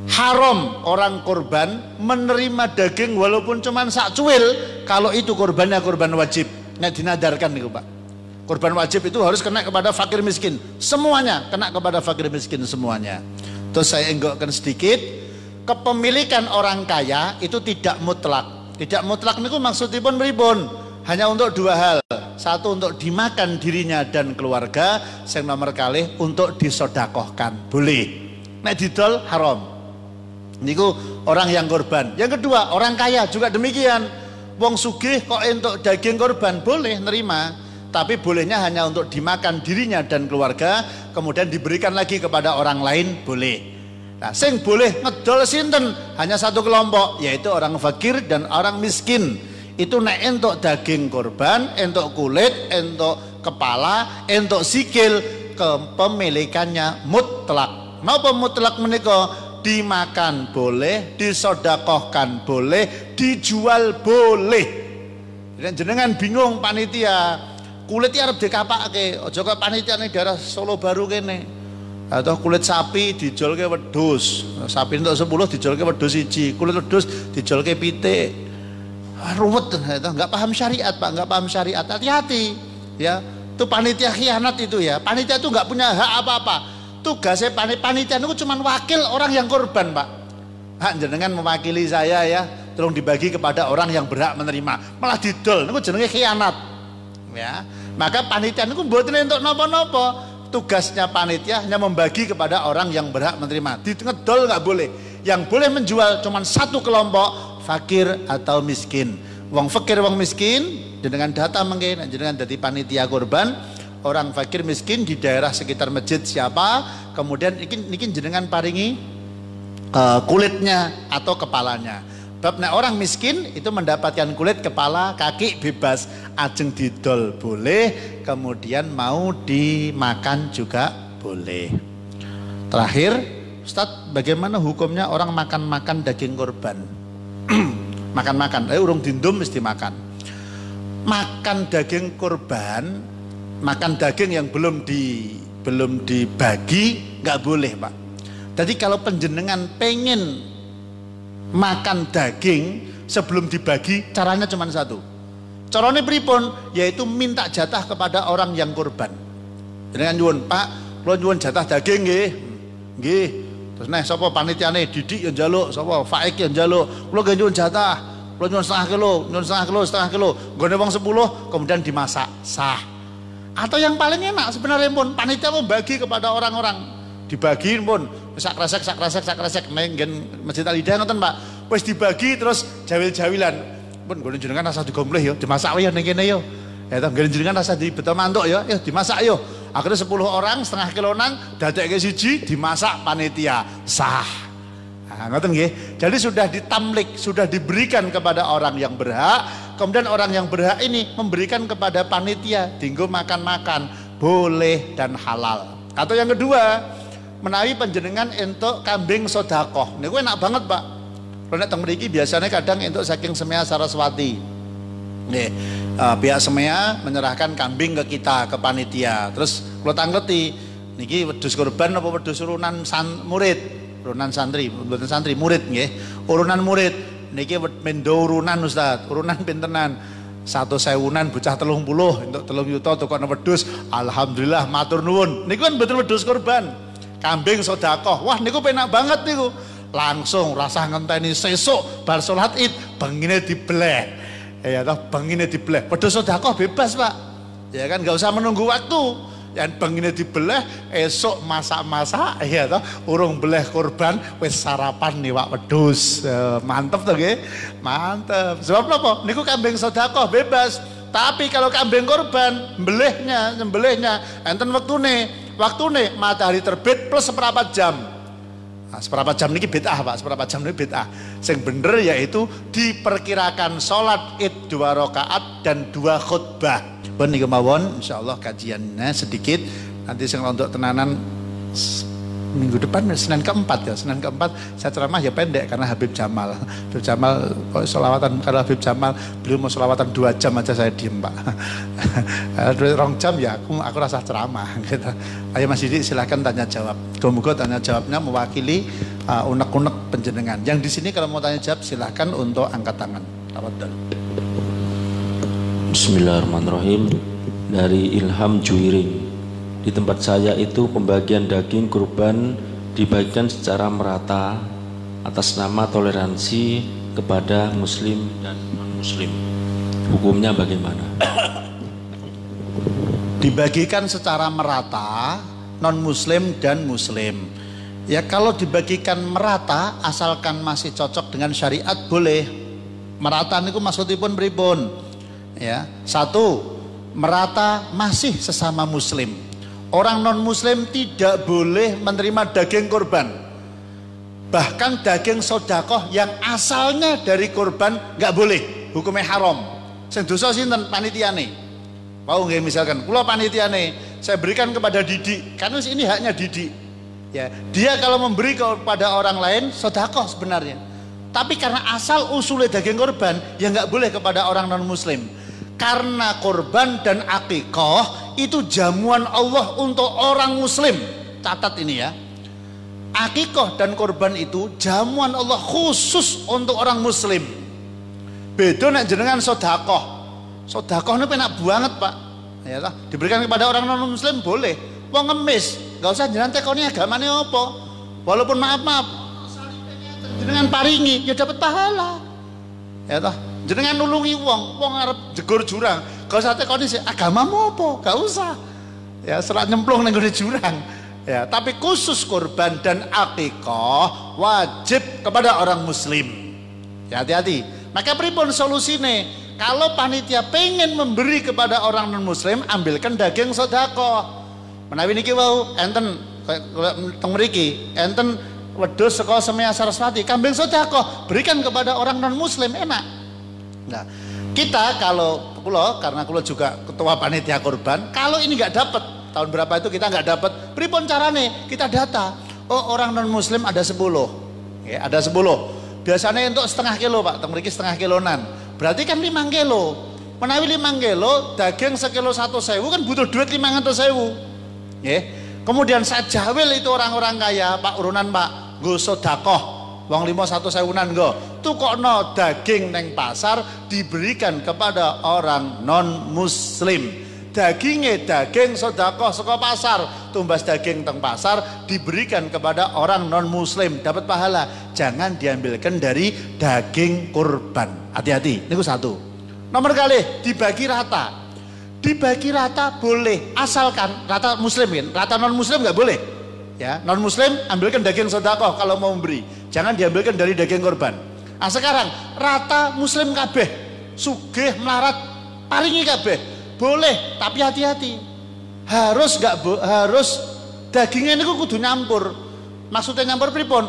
Haram orang kurban menerima daging walaupun cuma sak cuil kalau itu kurbannya kurban wajib. Nek dinadarkan nih Pak. Kurban wajib itu harus kena kepada fakir miskin. Semuanya kena kepada fakir miskin semuanya. Terus saya enggokkan sedikit, kepemilikan orang kaya itu tidak mutlak. Tidak mutlak niku maksudipun pripun? Hanya untuk 2 hal. 1 untuk dimakan dirinya dan keluarga, yang nomor kalih untuk disodakohkan. Boleh. Nek didol haram. Niku orang yang korban. Yang kedua, orang kaya juga demikian. Wong sugih kok entuk daging korban boleh nerima, tapi bolehnya hanya untuk dimakan dirinya dan keluarga, kemudian diberikan lagi kepada orang lain boleh. Nah, sing boleh ngedol sinten? Hanya 1 kelompok, yaitu orang fakir dan orang miskin. Itu nek entuk daging korban, entuk kulit, entuk kepala, entuk sikil, kepemilikannya mutlak. Napa mutlak menika? dimakan boleh, disodakohkan boleh, dijual boleh. Jenengan bingung panitia, kulitnya arep dikapake, aja kok panitia ning daerah Solo Baru kene. Atau kulit sapi dijolke wedhus. Sapi entuk 10 dijolke wedhus 1, kulit wedhus dijolke pitik. Ruwet itu, enggak paham syariat, Pak, enggak paham syariat. Hati-hati ya. Itu panitia khianat itu ya. Panitia itu enggak punya hak apa-apa. Tugasnya panitia itu cuma wakil orang yang korban, Pak. Hak jenengan mewakili saya ya, tolong dibagi kepada orang yang berhak menerima. Malah didol, itu jenenge khianat. Ya. Maka panitia itu mboten entuk napa-napa. Tugasnya panitia hanya membagi kepada orang yang berhak menerima. Ngedol nggak boleh. Yang boleh menjual cuma satu kelompok, fakir atau miskin. Wong fakir, wong miskin, dengan data mungkin, dengan dari panitia korban, orang fakir miskin di daerah sekitar masjid siapa, kemudian ini jenengan paringi kulitnya atau kepalanya. Babnya orang miskin itu mendapatkan kulit, kepala, kaki bebas, ajeng didol boleh, kemudian mau dimakan juga boleh. Terakhir, Ustadz, bagaimana hukumnya orang makan-makan daging korban? Makan-makan, urung dindum mesti makan. Makan daging korban, makan daging yang belum dibagi, nggak boleh, Pak. Jadi kalau penjenengan pengen makan daging sebelum dibagi, caranya cuma satu. Caranya pripun? Yaitu minta jatah kepada orang yang korban. Dengan nyuwun, Pak, kula nyuwun jatah daging nggih. Nggih. Terus neh sapa panitiane, Didik yang njaluk, sapa Faik yang njaluk. Kula nggih nyuwun jatah. Kula nyuwun setengah kilo. Nggone wong 10 kemudian dimasak, sah. Atau yang paling enak sebenarnya pun panitia mau bagi kepada orang-orang. Dibagiin pun sak kresek nenggen Masjid Al Hidayah ngoten, Pak. Wis dibagi terus jawil-jawilan. Pun nggone jenengan rasa digombleh ya, dimasak ya ning kene yo. Ya toh nggone jenengan rasa dibeto mantuk ya, dimasak yo. Akhirnya 10 orang setengah kilonan dadekke siji dimasak panitia, sah. Nah, ngoten nggih. Jadi sudah ditamlik, sudah diberikan kepada orang yang berhak, kemudian orang yang berhak ini memberikan kepada panitia, dienggo makan-makan, boleh dan halal. Atau yang kedua, menawi panjenengan entuk kambing sodakoh, niku enak banget, Pak. Kalau nek teng mriki biasanya kadang entuk saking Semea Saraswati. Nih, pihak Semea menyerahkan kambing ke kita, ke panitia. Terus kalau tangleti, niki wedhus korban apa wedhus urunan murid, urunan santri, mboten santri, murid nggih. Urunan murid niki mendo urunan Ustaz, urunan pintenan. 1.000-an bocah 30 entuk 3 juta tukokno wedhus. Alhamdulillah matur nuwun. Niku kan betul wedhus korban. Kambing sodakoh, wah niku penak banget niku. Langsung rasa ngenteni sesuk bar salat Id bengine dibleh. Ya toh bengine dibleh. Wedhus sodakoh bebas, Pak. Ya kan nggak usah menunggu waktu. Yang bengine dibleh esok masak-masak ya toh urung beleh korban wis sarapan niwak wedhus. Mantep tuh nggih. Mantep. Sebab napa? Niku kambing sodakoh bebas. Tapi kalau kambing korban nyembelihnya enten waktune matahari terbit plus seperempat jam. Nah, seperempat jam niki bid'ah, Pak. Seperempat jam niki bid'ah. Sing bener yaitu diperkirakan sholat Id 2 rakaat dan 2 khutbah. Pun niku mawon insyaallah kajiannya sedikit. Nanti sing untuk tenanan minggu depan Senin keempat ya. Senin keempat saya ceramah ya pendek karena Habib Jamal. Habib Jamal selawatan, karena Habib Jamal beliau mau selawatan 2 jam aja saya diem, Pak. 2 jam ya aku rasa ceramah gitu. Ayo Mas Didi silahkan tanya jawab. Semoga tanya jawabnya mewakili unek-unek penjenengan. Yang di sini kalau mau tanya jawab silahkan untuk angkat tangan. Tafadhol. Bismillahirrahmanirrahim. Dari Ilham Juwiring. Di tempat saya itu pembagian daging kurban dibagikan secara merata atas nama toleransi kepada muslim dan non-muslim. Hukumnya bagaimana? Dibagikan secara merata non-muslim dan muslim. Ya kalau dibagikan merata asalkan masih cocok dengan syariat boleh. Merata niku maksudipun pripun? Ya, satu, merata masih sesama muslim. Orang non-muslim tidak boleh menerima daging korban. Bahkan daging sodakoh yang asalnya dari korban nggak boleh, hukumnya haram. Sing dosa sinten panitiane. Mau nggih misalkan, kula panitiane saya berikan kepada Didik, karena ini haknya Didik. Ya, dia kalau memberi kepada orang lain sedekah sebenarnya. Tapi karena asal usulnya daging korban, ya nggak boleh kepada orang non muslim. Karena korban dan akikah itu jamuan Allah untuk orang muslim. Catat ini ya. Akikah dan korban itu jamuan Allah khusus untuk orang muslim. Beda nek jenengan sedekah. Sedekah ini enak banget, Pak. Ya toh, diberikan kepada orang non muslim boleh. Wong ngemis, enggak usah jenengan tekoni agamane apa. Walaupun maaf, jenengan paringi ya dapat pahala. Ya toh, jenengan nulungi wong arep jegur jurang, enggak usah tekoni sih agamamu apa, enggak usah. Ya serak nyemplung ning gone jurang. Ya, tapi khusus korban dan akikah wajib kepada orang muslim. Ya, hati-hati. Maka pripun solusine? Kalau panitia pengen memberi kepada orang non muslim, ambilkan daging sedekah. Menawi niki wau enten teng mriki, enten wedhus saka Semia Saraswati, kambing sedekah, berikan kepada orang non muslim, enak. Nah, kita kalau karena kula juga ketua panitia korban, kalau ini nggak dapat tahun berapa itu kita nggak dapat, pripun carane? Kita data. Oh, orang non muslim ada 10. Ya, ada 10. Biasanya untuk setengah kilo, Pak, teng mriki setengah kilonan. Berarti kan 5 kilo. Menawi 5 kilo, daging sekilo 1.000 kan butuh duit 500.000. Ya. Kemudian sajawil itu orang-orang kaya, Pak urunan Pak, nggo sedekah. Wong 5 1.000-an nggo. Tukokno daging neng pasar diberikan kepada orang non muslim. Dagingnya daging sedekah saka pasar, tumbas daging teng pasar diberikan kepada orang non muslim, dapat pahala. Jangan diambilkan dari daging kurban. Hati-hati, ini satu. Nomor kali dibagi rata. Dibagi rata boleh, asalkan rata muslim kan, rata non muslim nggak boleh. Ya, non muslim ambilkan daging sedekah kalau mau memberi, jangan diambilkan dari daging korban. Nah sekarang rata muslim kabeh, sugih melarat paringi kabeh, boleh, tapi hati-hati. Harus harus dagingnya ini kudu nyampur. Maksudnya nyampur pripun?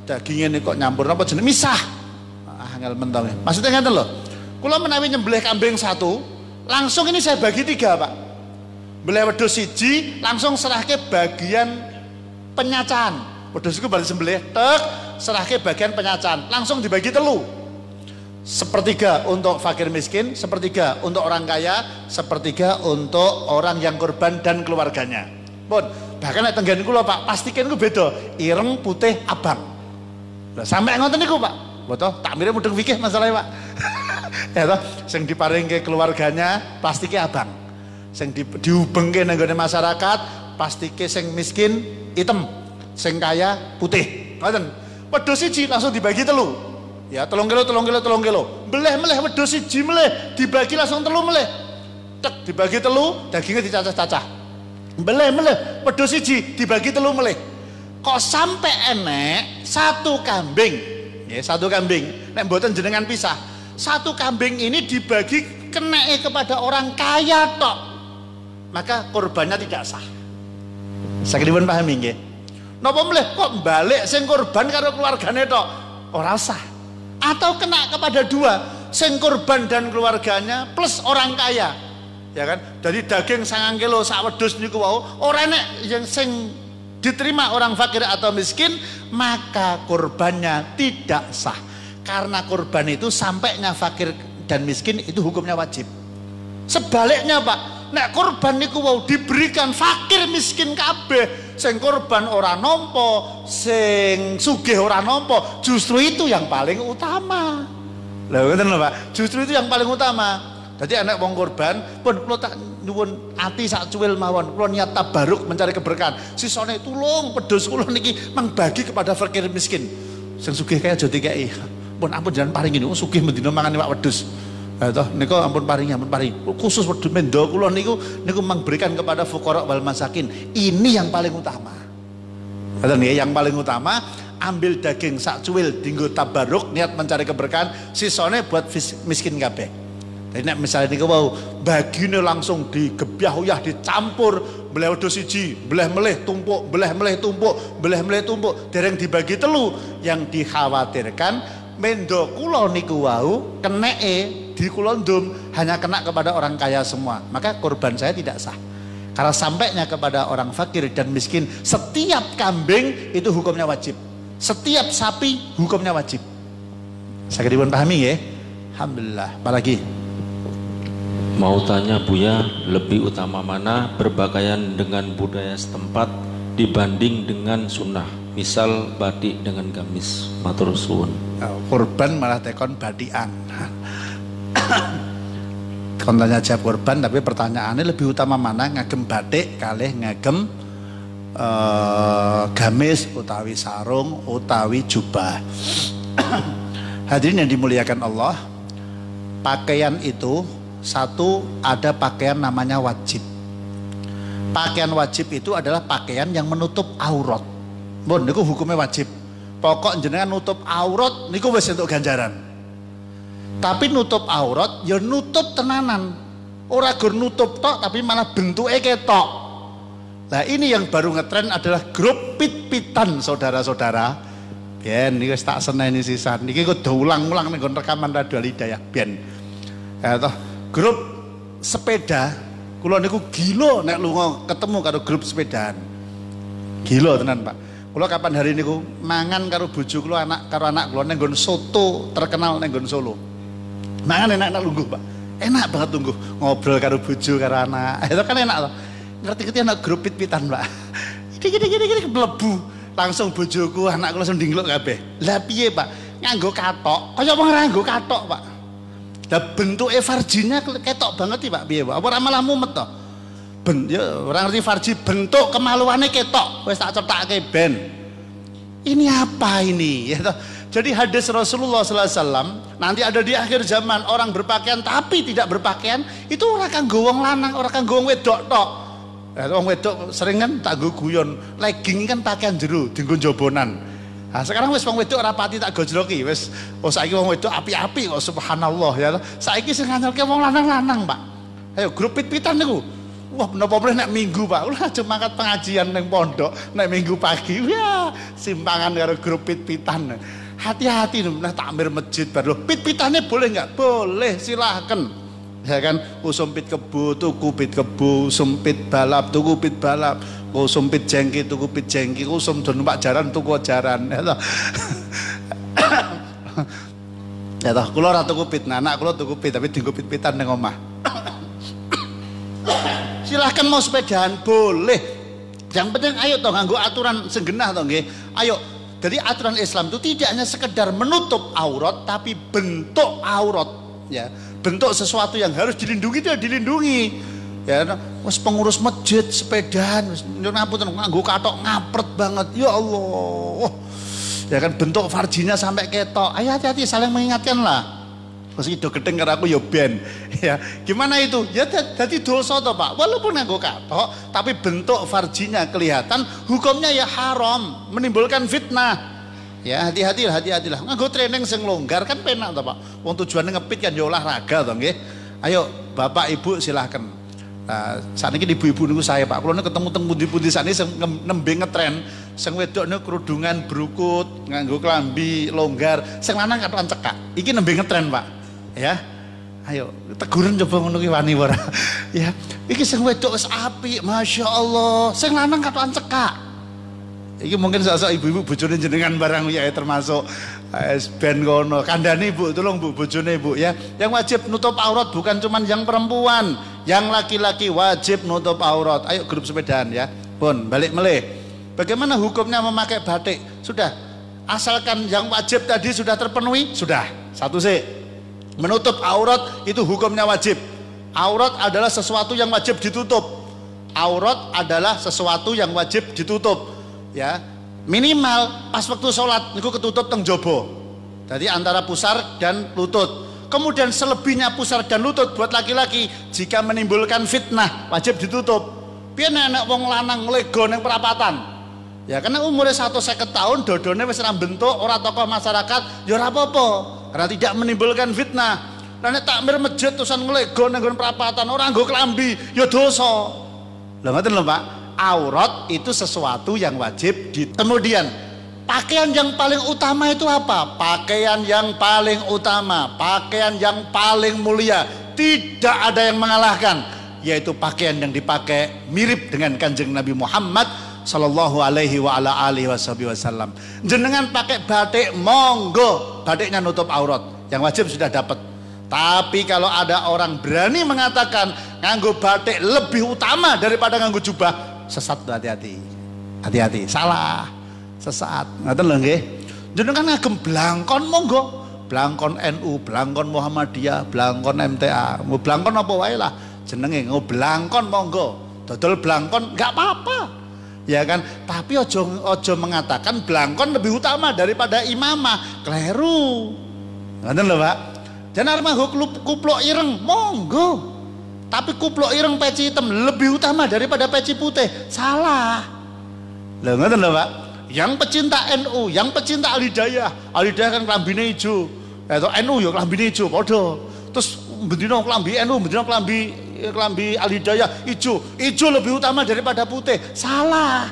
Dagingnya ini kok nyampur apa jenis misah? Angel mentong. Maksudnya ngeten lho. Kula menawi nyembelih kambing 1, langsung ini saya bagi 3, Pak. Belah wedhus 1 langsung serahke bagian penyacan. Wedhus iku bali sembelih, tek, serahke bagian penyacan, langsung dibagi 3. 1/3 untuk fakir miskin, 1/3 untuk orang kaya, 1/3 untuk orang yang korban dan keluarganya. Pun, bahkan nek tenggen kula, Pak, pastikan ku beda, ireng, putih, abang. Lah sampai ngoten niku, Pak. Betul, takmire mudeng fikih masalahnya, Pak. Ya toh, sing diparingke keluarganya plastike abang. Sing diubengke nang gone masyarakat, plastike sing miskin hitam, sing kaya putih. Ngoten. Wedhus 1 langsung dibagi 3. Ya, 3 kilo. Meleh wedhus 1 meleh, dibagi langsung 3 meleh. Tek dibagi 3, dagingnya dicacah-cacah. Meleh wedhus 1 dibagi 3 meleh. Kok sampai enek 1 kambing. Ya, 1 kambing. Nek mboten jenengan pisah. 1 kambing ini dibagi keneke kepada orang kaya tok. Maka korbannya tidak sah. Sakit dipun pahami nggih? Napa meleh kok balik sing korban karo keluargane tok? Ora sah. Atau kena kepada 2, sing korban dan keluarganya plus orang kaya. Ya kan? Jadi daging 9 kilo sak wedhus niku wau ora enek yang sing diterima orang fakir atau miskin, maka korbannya tidak sah. Karena korban itu sampainya fakir dan miskin itu hukumnya wajib. Sebaliknya, Pak, nek korban niku wau diberikan fakir miskin kabeh, sing korban ora nampa, sing sugih ora nampa, justru itu yang paling utama. Lha ngoten lho, Pak. Justru itu yang paling utama. Jadi anak wong korban pun kula tak nyuwun ati sak cuwil mawon, kula niat tabaruk mencari keberkahan. Sisane tulung wedhus kula niki mang bagi kepada fakir miskin. Sing sugih kaya aja dikeki. Pun ampun jangan paringi niku sugih mendina mangan iwak wedhus. Ha toh niku ampun paringi. Khusus wedhus mendo kula niku mang berikan kepada fuqara wal masakin. Ini yang paling utama. Ngoten ya, yang paling utama ambil daging sak cuwil dienggo tabaruk niat mencari keberkahan, sisane buat miskin kabeh. Jadi nek misalnya niku wau bagine langsung digebyah-uyah dicampur, belah wedhus 1, belah meleh tumpuk, belah meleh tumpuk, dereng dibagi 3, yang dikhawatirkan mendo kula niku wau keneke di kula ndum hanya kena kepada orang kaya semua. Maka korban saya tidak sah. Karena sampainya kepada orang fakir dan miskin, setiap kambing itu hukumnya wajib, setiap sapi hukumnya wajib. Saya dipun pahami ya. Alhamdulillah. Apalagi mau tanya Buya, lebih utama mana berpakaian dengan budaya setempat dibanding dengan sunnah, misal batik dengan gamis? Matur suwun. Kurban malah tekon badian. Kontennya jawab korban, tapi pertanyaannya lebih utama mana, ngagem batik kalih ngagem gamis utawi sarung utawi jubah. Hadirin yang dimuliakan Allah, pakaian itu satu, ada pakaian namanya wajib. Pakaian wajib itu adalah pakaian yang menutup aurat. Bon, niku hukumnya wajib. Pokok jenengan nutup aurat niku wis entuk ganjaran. Tapi nutup aurat ya nutup tenanan, ora gur nutup tok tapi malah bentuknya ketok. Nah ini yang baru ngetren adalah grup pit-pitan saudara-saudara. Biyen niki wis tak seneni sisan. Niki kok ulang-ulang ning rekaman Radio Hidayah biyen. Grup sepeda, kula niku gila nek lunga ketemu karo grup sepedaan. Gila tenan, Pak. Kula kapan hari niku mangan karo bojo kula karo anak kula ning nggon soto terkenal ning nggon Solo. Mangan enak-enak lungguh, Pak. Enak banget lungguh. Ngobrol karo bojo karo anak. Itu kan enak loh. Ngerti-ngerti anak grup pit-pitan, Pak. Gini mlebu. Langsung bojoku, anakku langsung dingluk kabeh. Lah piye, Pak? Nganggo katok. Kaya wong ora nganggo katok, Pak. Lah bentuke farjinya ketok banget iki, Pak. Piye, Pak? Apa ora malah mumet to? Ya ora ngerti farji, bentuk kemaluane ketok. Wis tak cetake ben. Ini apa ini? Ya toh. Jadi hadis Rasulullah SAW nanti ada di akhir zaman, orang berpakaian tapi tidak berpakaian itu orang kanggo wong lanang, orang kanggo wong wedok tok. Wong wedok sering kan tak nggo guyon, legging kan pakaian jero dienggo jobonan. Nah, sekarang wis wong wedok ora pati tak gojloki, wis saiki wong wedok api-api kok subhanallah ya. Saiki sing ngandalke wong lanang-lanang, Pak. Ayo grup pit-pitan niku. Wah, menapa boleh nek minggu, Pak? Ulah aja mangkat pengajian ning pondok nek minggu pagi. Wah, simpangan karo grup pit-pitan. Hati-hati nah takmir masjid baru pit-pitannya boleh nggak? Boleh, silahkan ya kan. Sumpit kebo tuku pit kebo, sumpit balap tuku pit balap, sumpit jengki tuku pit jengki, sum do numpak jaran tuku jaran ya toh. Ya toh, kula ora tuku pit, anak kula tuku pit tapi dienggo pit-pitan ning omah. Silahkan mau sepedaan boleh. Yang penting ayo toh nganggo aturan senggenah toh nggih. Ayo. Jadi aturan Islam itu tidak hanya sekedar menutup aurat, tapi bentuk aurat, ya, bentuk sesuatu yang harus dilindungi itu dilindungi. Ya, wes pengurus masjid sepedaan, ngapunten nganggo katok ngapret banget, ya Allah. Ya kan bentuk farjinya sampai ketok. Ayo hati-hati, saling mengingatkan lah. Meski do gedeng karo aku ya ben. Ya, gimana itu? Ya dadi dosa toh, Pak. Walaupun nganggo katok, tapi bentuk farjinya kelihatan, hukumnya ya haram, menimbulkan fitnah. Ya, hati-hatilah. Nganggo training sing longgar kan penak toh, Pak. Wong tujuane ngepit kan ya olahraga toh nggih. Ayo, Bapak Ibu silahkan. Nah, sakniki ibu-ibu niku saya, Pak. Kula ketemu teng pundi-pundi sakniki sing nembe ngetren, sing wedok niku kerudungan brukut, nganggo klambi longgar, sing lanang katokan cekak. Iki nembe ngetren, Pak. Ya, ayo teguran coba ngono ki wani ora. Ya, iki sing wedok wis apik, masya Allah. Sing lanang katokan cekak. Iki mungkin sok-sok ibu-ibu bojone jenengan barang ya termasuk ben kono. Kandhane Bu, tolong Bu bojone Bu ya. Yang wajib nutup aurat bukan cuman yang perempuan, yang laki-laki wajib nutup aurat. Ayo grup sepedaan ya. Pun balik meleh. Bagaimana hukumnya memakai batik? Sudah, asalkan yang wajib tadi sudah terpenuhi, sudah. Satu sih. Menutup aurat itu hukumnya wajib. Aurat adalah sesuatu yang wajib ditutup. Aurat adalah sesuatu yang wajib ditutup. Ya, minimal pas waktu sholat niku ketutup teng jobo. Jadi antara pusar dan lutut. Kemudian selebihnya pusar dan lutut buat laki-laki jika menimbulkan fitnah wajib ditutup. Piye nek wong lanang nglego ning perapatan. Ya karena umurnya 150 tahun dodone wis bentuk ora tokoh masyarakat ya ora apa-apa. Karena tidak menimbulkan fitnah. Nek takmir masjid terusan nglego nang perapatan orang nggo klambi ya dosa. Lha ngoten lho, Pak. Aurat itu sesuatu yang wajib kemudian pakaian yang paling utama itu apa? Pakaian yang paling utama, pakaian yang paling mulia, tidak ada yang mengalahkan, yaitu pakaian yang dipakai mirip dengan Kanjeng Nabi Muhammad sallallahu alaihi wa ala alihi wasallam. Jenengan pakai batik monggo, batiknya nutup aurat, yang wajib sudah dapat. Tapi kalau ada orang berani mengatakan nganggo batik lebih utama daripada nganggo jubah, sesat, hati-hati. Hati-hati, salah, sesat. Ngoten lho nggih. Jenengan ngagem blangkon monggo, blangkon NU, blangkon Muhammadiyah, blangkon MTA, mau blangkon apa wae lah jenenge, nggo blangkon monggo. Dodol blangkon enggak apa-apa. Ya kan? Tapi ojo mengatakan blangkon lebih utama daripada imamah. Kleru. Ngoten lho, Pak. Jangan arep kupluk ireng monggo. Tapi kupluk ireng peci hitam lebih utama daripada peci putih. Salah. Lho ngoten lho, Pak. Yang pecinta NU, yang pecinta Al-Hidayah kan klambine ijo. Atau NU ya klambine ijo padha. Terus bendina klambi NU, bendina klambi Al-Hidayah ijo lebih utama daripada putih. Salah.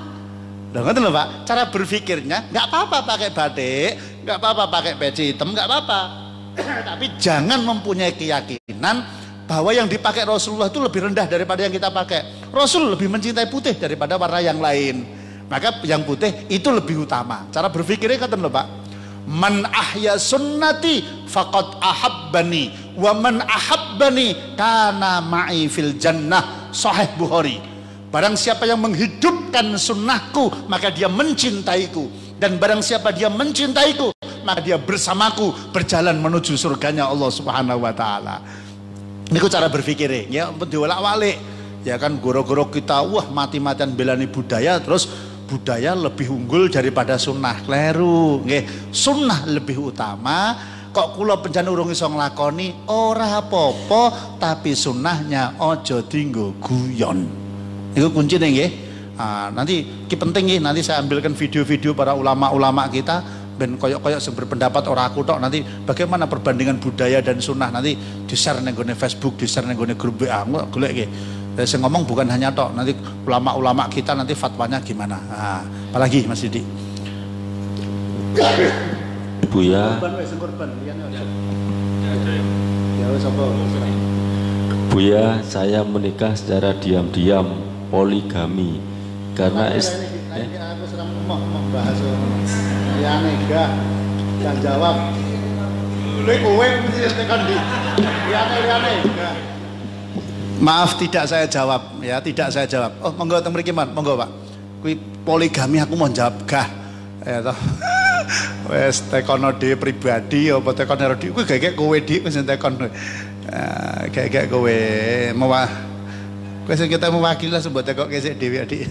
Lho ngoten lho, Pak. Cara berpikirnya enggak apa-apa pakai batik, enggak apa-apa pakai peci hitam, enggak apa-apa. Tapi jangan mempunyai keyakinan bahwa yang dipakai Rasulullah itu lebih rendah daripada yang kita pakai. Rasul lebih mencintai putih daripada warna yang lain. Maka yang putih itu lebih utama. Cara berpikirnya kata lho, Pak. Man ahya sunnati faqad ahabbani wa man ahabbani kana ma'i fil jannah. Sahih Bukhari. Barang siapa yang menghidupkan sunnahku maka dia mencintaiku, dan barang siapa dia mencintaiku maka dia bersamaku berjalan menuju surganya Allah Subhanahu wa taala. Niku cara berpikirnya ya, diwolak-walik. Ya kan, goro-goro kita wah mati-matian belani budaya, terus budaya lebih unggul daripada sunnah. Kleru nggih. Sunnah lebih utama. Kok kula pancen urung iso nglakoni ora apa-apa, tapi sunnahnya ojo dinggo guyon. Itu kuncine nggih. Nanti ki penting nggih, nanti saya ambilkan video-video para ulama-ulama kita ben koyok-koyok sing berpendapat ora aku tok, nanti bagaimana perbandingan budaya dan sunnah, nanti di-share nang gone Facebook, di-share nang gone grup WA. Golek nggih. Saya ngomong bukan hanya tok, nanti ulama-ulama kita nanti fatwanya gimana. Apalagi Mas Didi. Buya. Buya, saya menikah secara diam-diam, poligami, karena aku sedang membahas liyane enggak yang jawab. Lek kowe mesti tekan di liyane enggak. Maaf, tidak saya jawab ya, tidak saya jawab. Oh, monggo teng mriki man, monggo Pak. Kuwi poligami aku mau jawab gah. Ya toh. Wes tekono dhewe pribadi apa tekono dhewe kuwi gek kowe dik wis tekon. Gek kowe mewah. Kowe sing kita mewakili lah sebut tekok kesik dhewe Dik.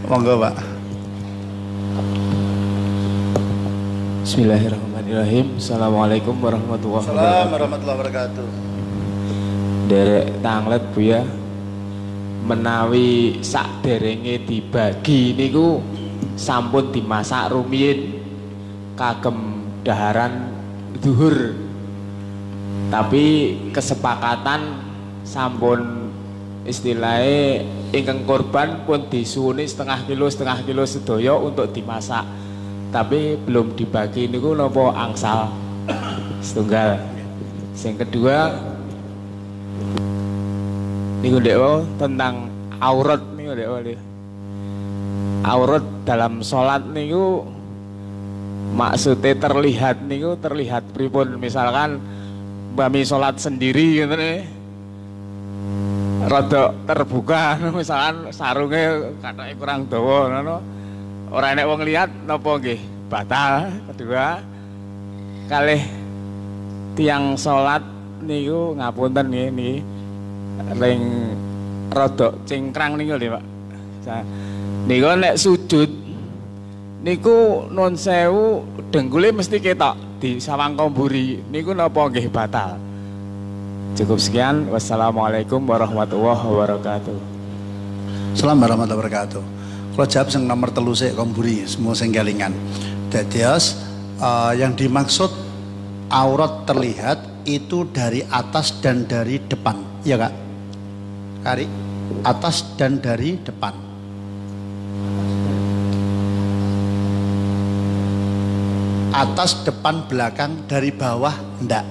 Monggo Pak. Bismillahirrahmanirrahim. Assalamualaikum warahmatullahi wabarakatuh. Assalamualaikum warahmatullahi wabarakatuh. Derek tanglet Buya, menawi sak derenge dibagi niku sampun dimasak rumiyin kagem daharan duhur, tapi kesepakatan sampun istilahnya ingkang korban pun disuwuni setengah kilo sedaya untuk dimasak, tapi belum dibagi niku napa angsal setunggal. Sing kedua niku ndek tentang aurat niku ndek. Aurat dalam sholat niku maksudnya terlihat niku terlihat pripun, misalkan bami sholat sendiri gitu nih rada terbuka misalkan sarungnya katanya kurang dawa ngono, ora enek wong lihat napa nggih batal. Kedua kalih tiang sholat niku ngapunten nggih ring rodok cingkrang niku lho Pak. Niku nek sujud niku nun sewu dengkule mesti ketok di sawang komburi niku napa nggih batal. Cukup sekian, wassalamualaikum warahmatullahi wabarakatuh. Assalamualaikum warahmatullahi wabarakatuh. Kalau jawab sing nomor 3 sik komburi semua sing kelingan. Dadios yang dimaksud aurat terlihat itu dari atas dan dari depan, iya Kak? Kari atas dan dari depan. Atas, depan, belakang, dari bawah enggak.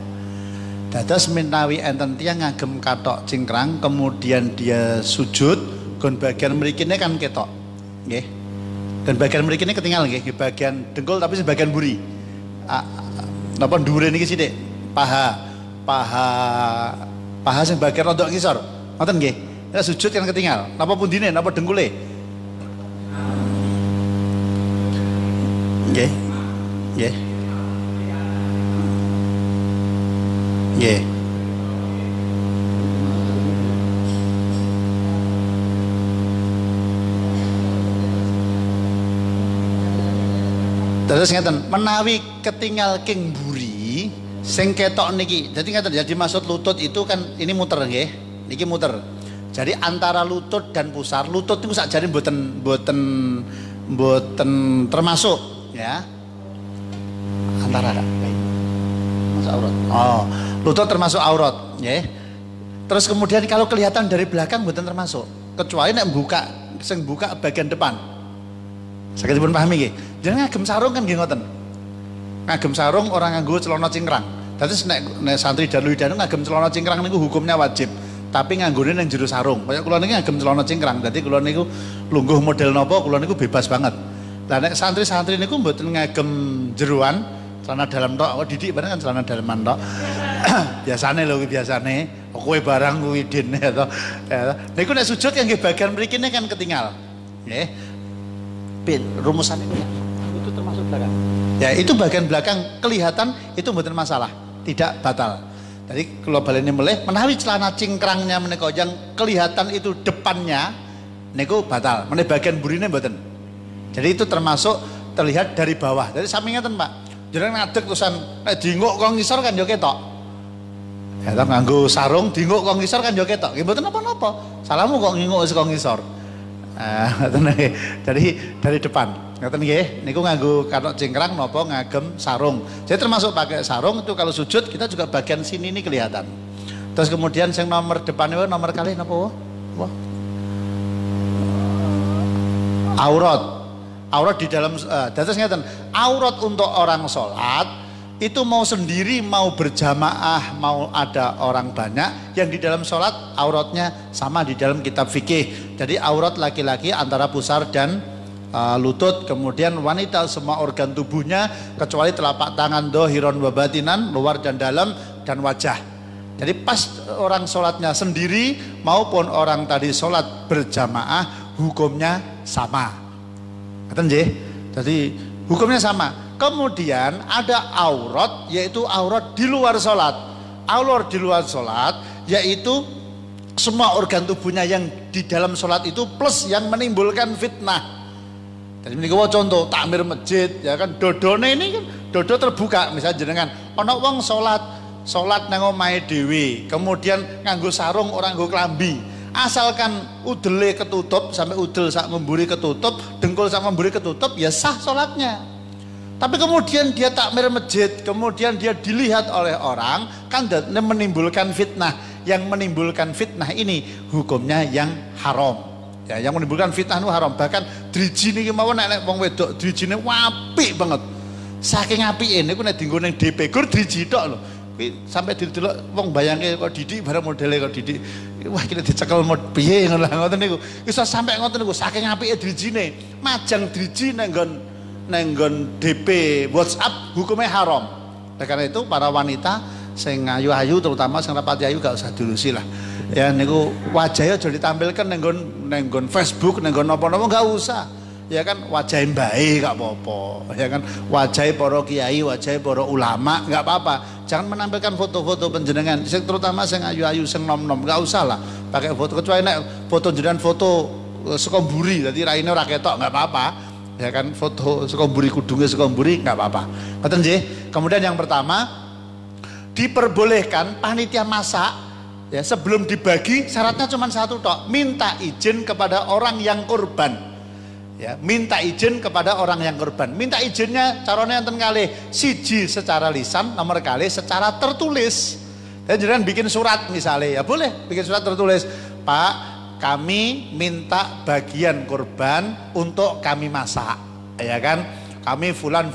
Dados menawi enten tiyang ngagem kathok cingkrang kemudian dia sujud gon bagian mrikine kan ketok nggih. Dan bagian mrikine ketinggal nggih, bagian dengkul tapi sebagian buri. Napa dhuwure niki sithik? Paha sing bagian rodok ngisor. Ngoten nggih. Ya sujud kan ketinggal. Napa pundine? Napa dengkule? Nggih. Nggih. Nggih. Terus ngeten, menawi ketinggal king buri sing ketok niki. Jadi ngeten, jadi maksud lutut itu kan ini muter nggih. Niki muter. Jadi antara lutut dan pusar, lutut niku sakjane mboten termasuk ya. Antara ada. Masuk aurat. Oh, lutut termasuk aurat, nggih. Terus kemudian kalau kelihatan dari belakang mboten termasuk, kecuali nek buka bagian depan. Saged dipun pahami nggih. Jeneng ngagem sarung kan nggih ngoten. Ngagem sarung orang nganggo celana cingkrang. Dadi nek santri dalu-danu ngagem celana cingkrang niku hukumnya wajib. Tapi nganggone ning jero sarung. Kaya kula niki ngagem celana cingkrang. Dadi kula niku lungguh model napa kula niku bebas banget. Lah nek santri-santri niku mboten ngagem jeroan, celana dalam tok. Kok didik bareng kan celana dalaman tok. Biasane lho biasane. Kowe barang kuwi din ya to. Niku nek sujud yang nggih bagian mrikine kan ketinggal. Nggih. Rumusannya itu termasuk belakang. Ya itu bagian belakang kelihatan itu mboten masalah, tidak batal. Jadi kalau baleni meleh menawi celana cingkrangnya menika yang kelihatan itu depannya niku batal. Meneh bagian burine mboten. Jadi itu termasuk terlihat dari bawah. Jadi sami ngeten, Pak. Jenengan ngadeg terusan dinguk kok ngisor kan yo ketok. Ya ta nganggo sarung dinguk kok ngisor kan yo ketok. Nggih mboten napa-napa. Salahmu kok nginguk kok ngisor. Jadi dari depan ngoten nggih niku nganggo kathok cingkrang napa ngagem sarung. Jadi termasuk pakai sarung itu kalau sujud kita juga bagian sini ini kelihatan. Terus kemudian yang nomor depannya nomor kali napa? Aurat di dalam dados ngeten. Aurat untuk orang sholat itu mau sendiri mau berjamaah mau ada orang banyak yang di dalam sholat auratnya sama di dalam kitab fikih. Jadi aurat laki-laki antara pusar dan lutut, kemudian wanita semua organ tubuhnya kecuali telapak tangan dohiron wabatinan luar dan dalam dan wajah. Jadi pas orang sholatnya sendiri maupun orang tadi sholat berjamaah hukumnya sama. Ngerti nggih? Jadi hukumnya sama. Kemudian ada aurat yaitu aurat di luar sholat. Aurat di luar sholat yaitu semua organ tubuhnya yang di dalam sholat itu plus yang menimbulkan fitnah. Jadi ini contoh takmir masjid ya kan dodone ini kan dodo terbuka misalnya jenengan ana wong sholat nang omahe dhewe kemudian nganggo sarung orang nganggo klambi asalkan udele ketutup sampai udel sak memburi ketutup dengkul sak memburi ketutup ya sah sholatnya. Tapi kemudian dia takmir masjid, kemudian dia dilihat oleh orang, kan menimbulkan fitnah. Yang menimbulkan fitnah ini hukumnya yang haram. Ya, yang menimbulkan fitnah itu haram. Bahkan driji niki mawon nek wong wedok drijine apik banget. Saking apike niku nek dienggo ning DP gur driji tok lho. Kuwi sampai didelok wong bayangke kok Didik bareng modele kok Didik. Wah kira dicekel piye ngoten niku. Iso sampai ngoten niku saking apike drijine. Majang driji nek nenggon DP WhatsApp hukumnya haram. Oleh karena itu para wanita sing ayu-ayu terutama sing rapati ayu gak usah dilusi lah. Ya niku wajahnya aja ditampilkan nenggon Facebook, nenggon napa-napa gak usah. Ya kan wajah mbae gak apa-apa. Ya kan wajah para kiai, wajah para ulama gak apa-apa. Jangan menampilkan foto-foto penjenengan, terutama sing ayu-ayu sing nom-nom gak usah lah pakai foto kecuali nek foto jenengan foto saka mburi dadi raine ora ketok gak apa-apa. Ya kan foto sekomburi kudungnya sekomburi nggak apa-apa. Ngoten nggih. Kemudian yang pertama diperbolehkan panitia masak ya sebelum dibagi syaratnya cuma satu tok, minta izin kepada orang yang kurban. Ya, minta izin kepada orang yang kurban. Minta izinnya caranya enten kalih. Siji secara lisan, nomor kalih secara tertulis. Ya jangan bikin surat misalnya ya boleh bikin surat tertulis. Pak kami minta bagian kurban untuk kami masak, ya kan? Kami fulan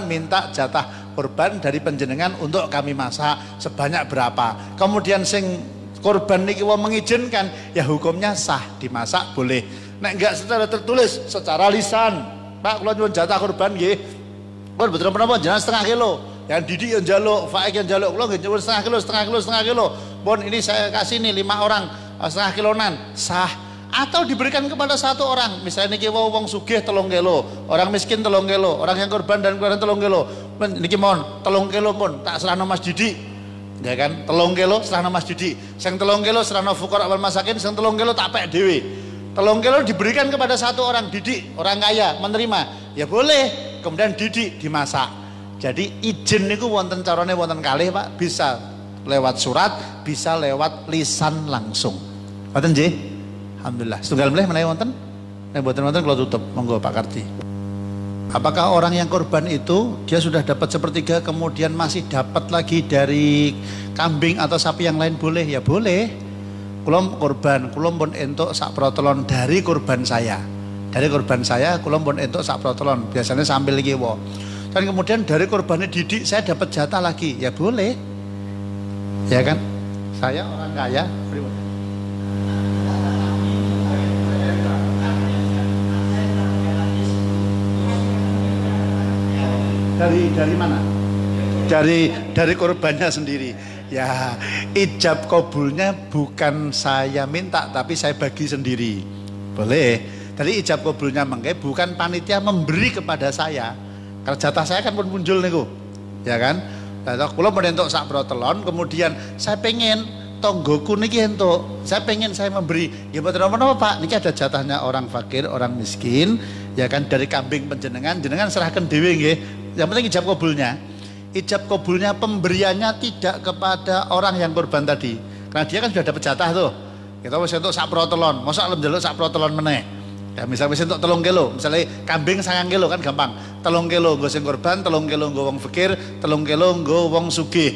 minta jatah korban dari panjenengan untuk kami masak sebanyak berapa. Kemudian sing korban niki wong mengizinkan, ya hukumnya sah, dimasak boleh. Nek enggak secara tertulis, secara lisan, Pak kula nyuwun jatah korban nggih. Pun betul menapa jenengan setengah kilo. Yang Didik yang jaluk, Faik yang jaluk, kula nggih nyuwun setengah kilo. Pun ini saya kasih nih 5 orang setengah kilonan, sah. Atau diberikan kepada 1 orang, misalnya niki wong sugih 3 kilo, orang miskin 3 kilo, orang yang korban dan keluarga 3 kilo. Niki mohon 3 kilo pun tak serahno Mas Didik. Ya kan, 3 kilo serahno Mas Didik. Sing 3 kilo serahno fuqara wal masakin, sing 3 kilo tak pek dhewe. 3 kilo diberikan kepada 1 orang, Didik, orang kaya menerima. Ya boleh. Kemudian Didik dimasak. Jadi izin niku wonten carane wonten kalih, Pak. Bisa lewat surat, bisa lewat lisan langsung. Ngoten nggih? Alhamdulillah. Setunggal meneh menawi wonten? Nek mboten wonten kula tutup. Monggo Pak Kardi. Apakah orang yang korban itu dia sudah dapat sepertiga kemudian masih dapat lagi dari kambing atau sapi yang lain boleh? Ya boleh. Kula korban, kula pun entuk sak protolon dari korban saya. Dari korban saya kula pun entuk sak protolon. Biasanya sambil kiwa. Dan kemudian dari korbannya Didik saya dapat jatah lagi. Ya boleh. Ya kan? Saya orang kaya. Dari mana? Dari korbannya sendiri. Ya, ijab kabulnya bukan saya minta tapi saya bagi sendiri. Boleh. Dari ijab kabulnya mengke bukan panitia memberi kepada saya. Kalau jatah saya kan pun muncul niku. Ya kan? Lah kula men entuk sak brotelon, kemudian saya pengen tonggoku niki entuk. Saya pengen saya memberi. Ya mboten napa-napa Pak, niki ada jatahnya orang fakir, orang miskin, ya kan dari kambing panjenengan, jenengan serahkan dhewe nggih. Yang penting ijab kabulnya. Ijab kabulnya pemberiannya tidak kepada orang yang korban tadi. Karena dia kan sudah dapat jatah tuh. Kita wis entuk sak protelon, mosok arep njaluk sak protelon meneh. Ya misal wis entuk 3 kilo, misalnya kambing 9 kilo kan gampang. 3 kilo nggo sing korban, 3 kilo nggo wong fakir, 3 kilo nggo wong sugih.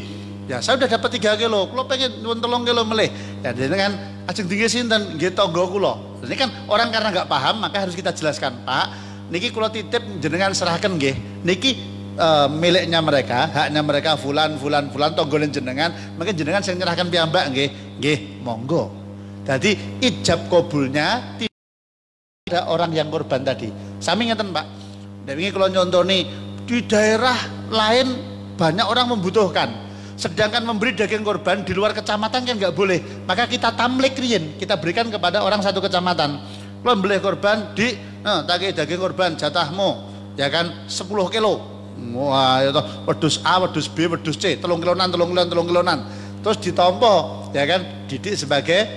Ya saya udah dapat 3 kilo, kula pengen nyuwun 3 kilo melih. Ya jenengan ajeng tinggi sinten nggih tangga kula. Ini kan orang karena nggak paham maka harus kita jelaskan, Pak. Niki kula titip jenengan serahkan nggih. Niki miliknya mereka, haknya mereka fulan tonggolin jenengan, mungkin jenengan sing nyerahkan piyambak nggih, monggo. Jadi ijab kabulnya tidak ada orang yang korban tadi. Sami ngeten, Pak. Wingi kula nyontoni di daerah lain banyak orang membutuhkan. Sedangkan memberi daging korban di luar kecamatan kan nggak boleh. Maka kita tamlik riyen, kita berikan kepada orang satu kecamatan. Kula beli korban di tak daging korban jatahmu, ya kan 10 kilo. Wah, itu wedhus A, wedhus B, wedhus C, 3 kilonan. Terus ditompo, ya kan, Didik sebagai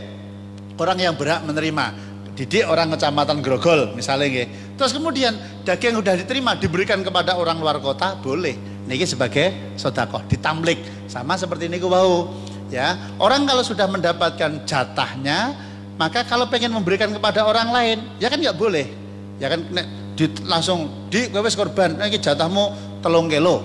orang yang berhak menerima. Didik orang kecamatan Grogol misalnya nggih. Terus kemudian daging yang sudah diterima diberikan kepada orang luar kota boleh. Niki sebagai sedekah, ditamlik. Sama seperti niku wau. Ya, orang kalau sudah mendapatkan jatahnya, maka kalau pengen memberikan kepada orang lain, ya kan nggak boleh. Ya kan langsung di kowe wis korban, iki jatahmu 3 kilo.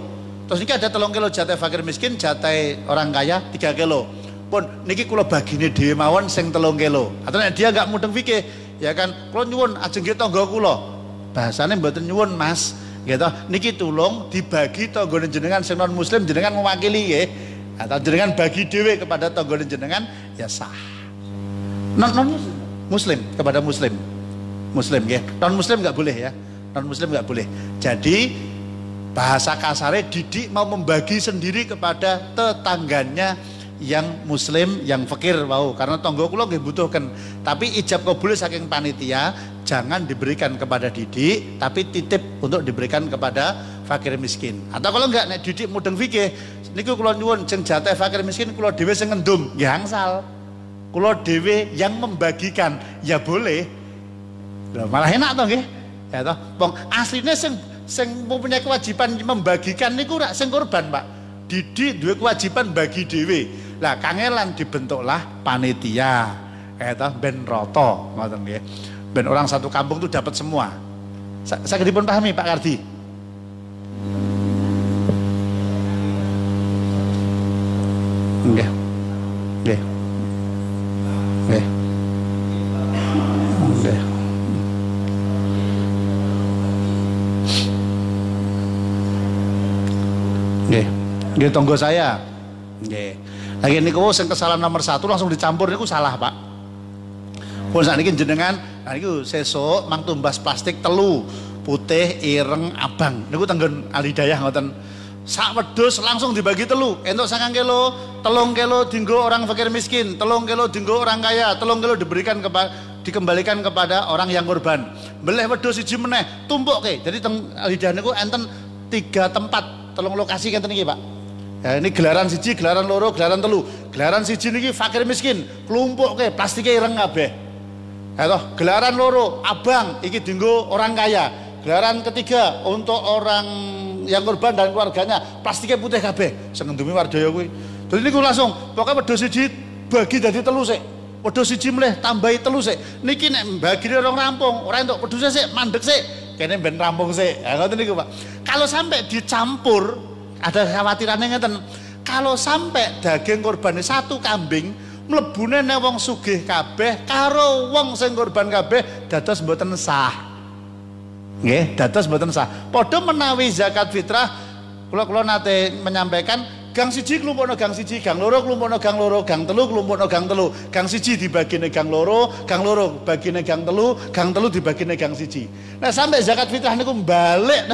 Terus niki ada 3 kilo jatah fakir miskin, jatah orang kaya 3 kilo. Pun niki kula bagine dhewe mawon sing 3 kilo. Atau nek dia enggak mudeng fikih, ya kan kula nyuwun ajeng nggih tangga kula. Bahasane mboten nyuwun Mas, gitu. Niki tulung dibagi tanggane jenengan sing non muslim jenengan mewakili nggih. Atau jenengan bagi dhewe kepada tanggane jenengan ya sah. Non muslim kepada muslim. Muslim nggih. Non muslim enggak boleh ya. Non muslim enggak boleh. Jadi bahasa kasarnya Didik mau membagi sendiri kepada tetangganya yang muslim, yang fakir wow, karena tonggo kula nggih butuhkan. Tapi ijab kabul saking panitia jangan diberikan kepada Didik, tapi titip untuk diberikan kepada fakir miskin. Atau kalau enggak nek Didik mudeng fikih, niku kula nyuwun sing jatah fakir miskin kula dhewe sing ngendum, nggih angsal. Kula dhewe yang membagikan, ya boleh. Loh, malah enak toh nggih. Ya toh, wong asline sing mempunyai kewajiban membagikan niku rak sing korban, Pak. Didik duwe kewajiban bagi dhewe. Lah kangelan dibentuklah panitia. Eta ben rata ngoten nggih. Ben orang satu kampung itu dapat semua. Saya dipun pahami Pak Kardi. Nggih. Nggih. Nggih. Nggih. Nggih. Nggih tonggo saya. Nggih. Lagi niku sing kesalahan nomor 1 langsung dicampur niku salah, Pak. Pun sakniki jenengan, nah niku sesuk mang tumbas plastik telu, putih, ireng, abang. Niku tenggon Alhidayah ngoten. Sak wedhus langsung dibagi telu. Entuk 9 kilo, 3 kilo dinggo orang fakir miskin, 3 kilo dinggo orang kaya, 3 kilo dikembalikan kepada orang yang korban. Beleh wedhus siji meneh, tumpukke. Jadi teng Alhidayah niku enten 3 tempat, 3 lokasi ngeten iki, Pak. Ya, ini gelaran siji, gelaran loro, gelaran telu. Gelaran siji niki fakir miskin, klumpukke, plastike ireng kabeh. Ya toh, gelaran loro abang iki dinggo orang kaya. Gelaran ketiga untuk orang yang korban dan keluarganya, plastiknya putih kabeh. Sing ngendumi Wardaya kuwi. Dadi niku langsung pokoke wedhus siji bagi dadi telu sik. Wedhus siji mleh tambahi telu sik. Niki nek bagine orang rampung, ora entuk wedhuse sik, mandeg sik. Kene ben rampung sik. Ha ngoten niku, Pak. Kalau sampai dicampur, ada khawatirannya ngeten. Kalau sampai daging korbane 1 kambing mlebune nek wong sugih kabeh karo wong sing korban kabeh dados mboten sah. Nggih, dados mboten sah. Padha menawi zakat fitrah, kula nate menyampaikan gang siji klumpukna gang siji, gang loro klumpukna gang loro, gang telu klumpukna gang telu. Gang siji dibagine gang loro bagine gang telu dibagine gang siji. Nah, sampai zakat fitrah niku balik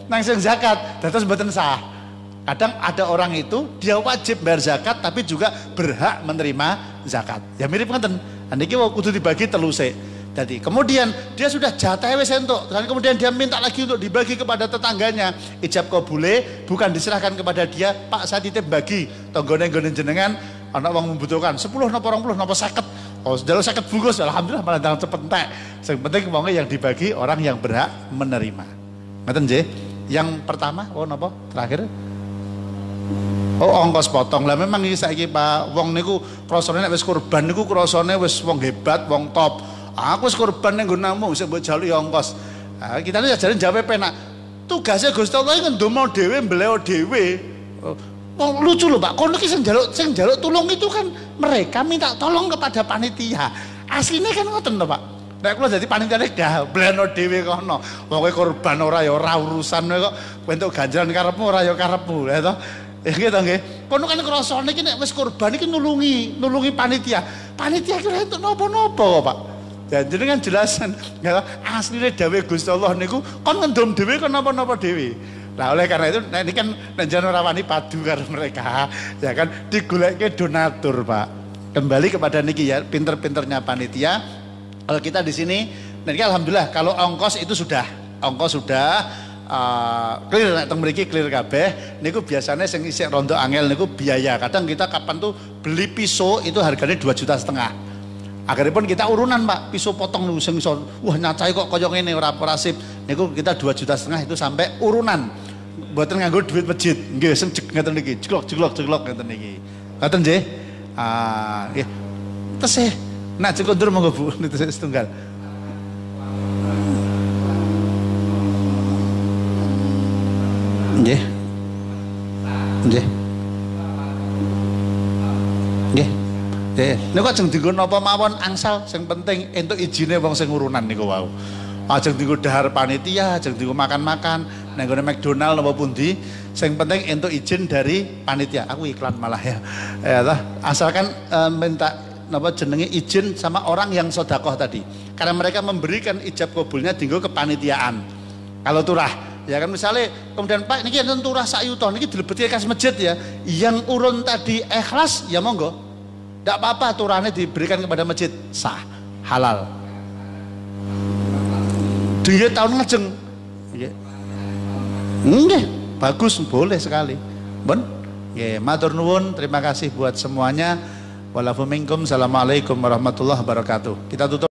nang sing zakat, dados mboten sah. Kadang ada orang itu dia wajib bayar zakat tapi juga berhak menerima zakat. Ya mirip ngeten. Niki kudu dibagi telu sik. Jadi kemudian dia sudah jatah wis entuk, dan kemudian dia minta lagi untuk dibagi kepada tetangganya. Ijab kabule bukan diserahkan kepada dia, Pak saya titip bagi tonggone-nggone jenengan ana wong membutuhkan 10 napa 20 napa 50. Oh, jalur 50 bungkus alhamdulillah malah dalam cepet entek. Sing penting wonge yang dibagi orang yang berhak menerima. Ngoten nggih. Yang pertama, oh napa? Terakhir. Oh ongkos potong lah memang iki saiki Pak wong niku krasane nek wis kurban niku krasane wis wong hebat, wong top. Aku wis korban ning nggonmu sing mbok jaluki ongkos. Ah kita iki ajare jawab penak. Tugasnya Gusti Allah iki ndomo dhewe mbeleo dhewe. Oh, lucu lho Pak, kono iki sing njaluk tulung itu kan mereka minta tolong kepada panitia. Asline kan ngoten to Pak. Nek kula dadi panitia dah bleno dhewe kono. Wong korban ora ya ora urusan kok entuk ganjaran karepmu ora ya karepmu ya to. Nggih to nggih. Kono kan krasane iki nek wis korban iki nulungi panitia. Panitia ki ora entuk napa-napa kok Pak. Dan jenengan jelasan ya asline dawuh Gusti Allah niku kon ngendom dhewe kon napa-napa dhewe. Nah oleh karena itu ini kan jenengan ora wani padu karo mereka ya kan digoleke donatur Pak. Kembali kepada niki ya pinter-pinternya panitia. Kalau kita di sini niki alhamdulillah kalau ongkos itu sudah clear nek teng mriki clear kabeh niku biasanya sing isih rondo angel niku biaya. Kadang kita kapan tuh beli pisau itu harganya 2,5 juta. Akhiripun kita urunan Pak, pisau potong niku sing iso wah nyacai kok kaya ngene ora sip. Niku kita 2,5 juta itu sampai urunan. Mboten nganggo duit masjid. Nggih sing ngeten niki, jeglok ngeten niki. Ngoten nggih. Nggih. Tesih. Nah, cekondur monggo Bu, tesih setunggal. Nggih. Nggih. Nggih. Niku ajeng dienggo napa mawon angsal sing penting entuk ijine wong sing urunan niku wau. Ajeng dienggo dahar panitia, ajeng dienggo makan-makan nang nggone McDonald napa pundi, sing penting entuk izin dari panitia. Aku iklan malah ya. Ya toh, asalkan minta napa jenenge izin sama orang yang sedekah tadi. Karena mereka memberikan ijab kabulnya dienggo kepanitiaan. Kalau turah ya kan misalnya kemudian Pak niki enten turah sak yuta niki dilebeti kas masjid ya. Yang urun tadi ikhlas ya monggo. Tidak apa-apa aturannya diberikan kepada masjid sah halal. Dia tahun ngejeng, nggih bagus boleh sekali. Bon, ya matur nuwun terima kasih buat semuanya. Walafu minkum, assalamualaikum warahmatullahi wabarakatuh. Kita tutup.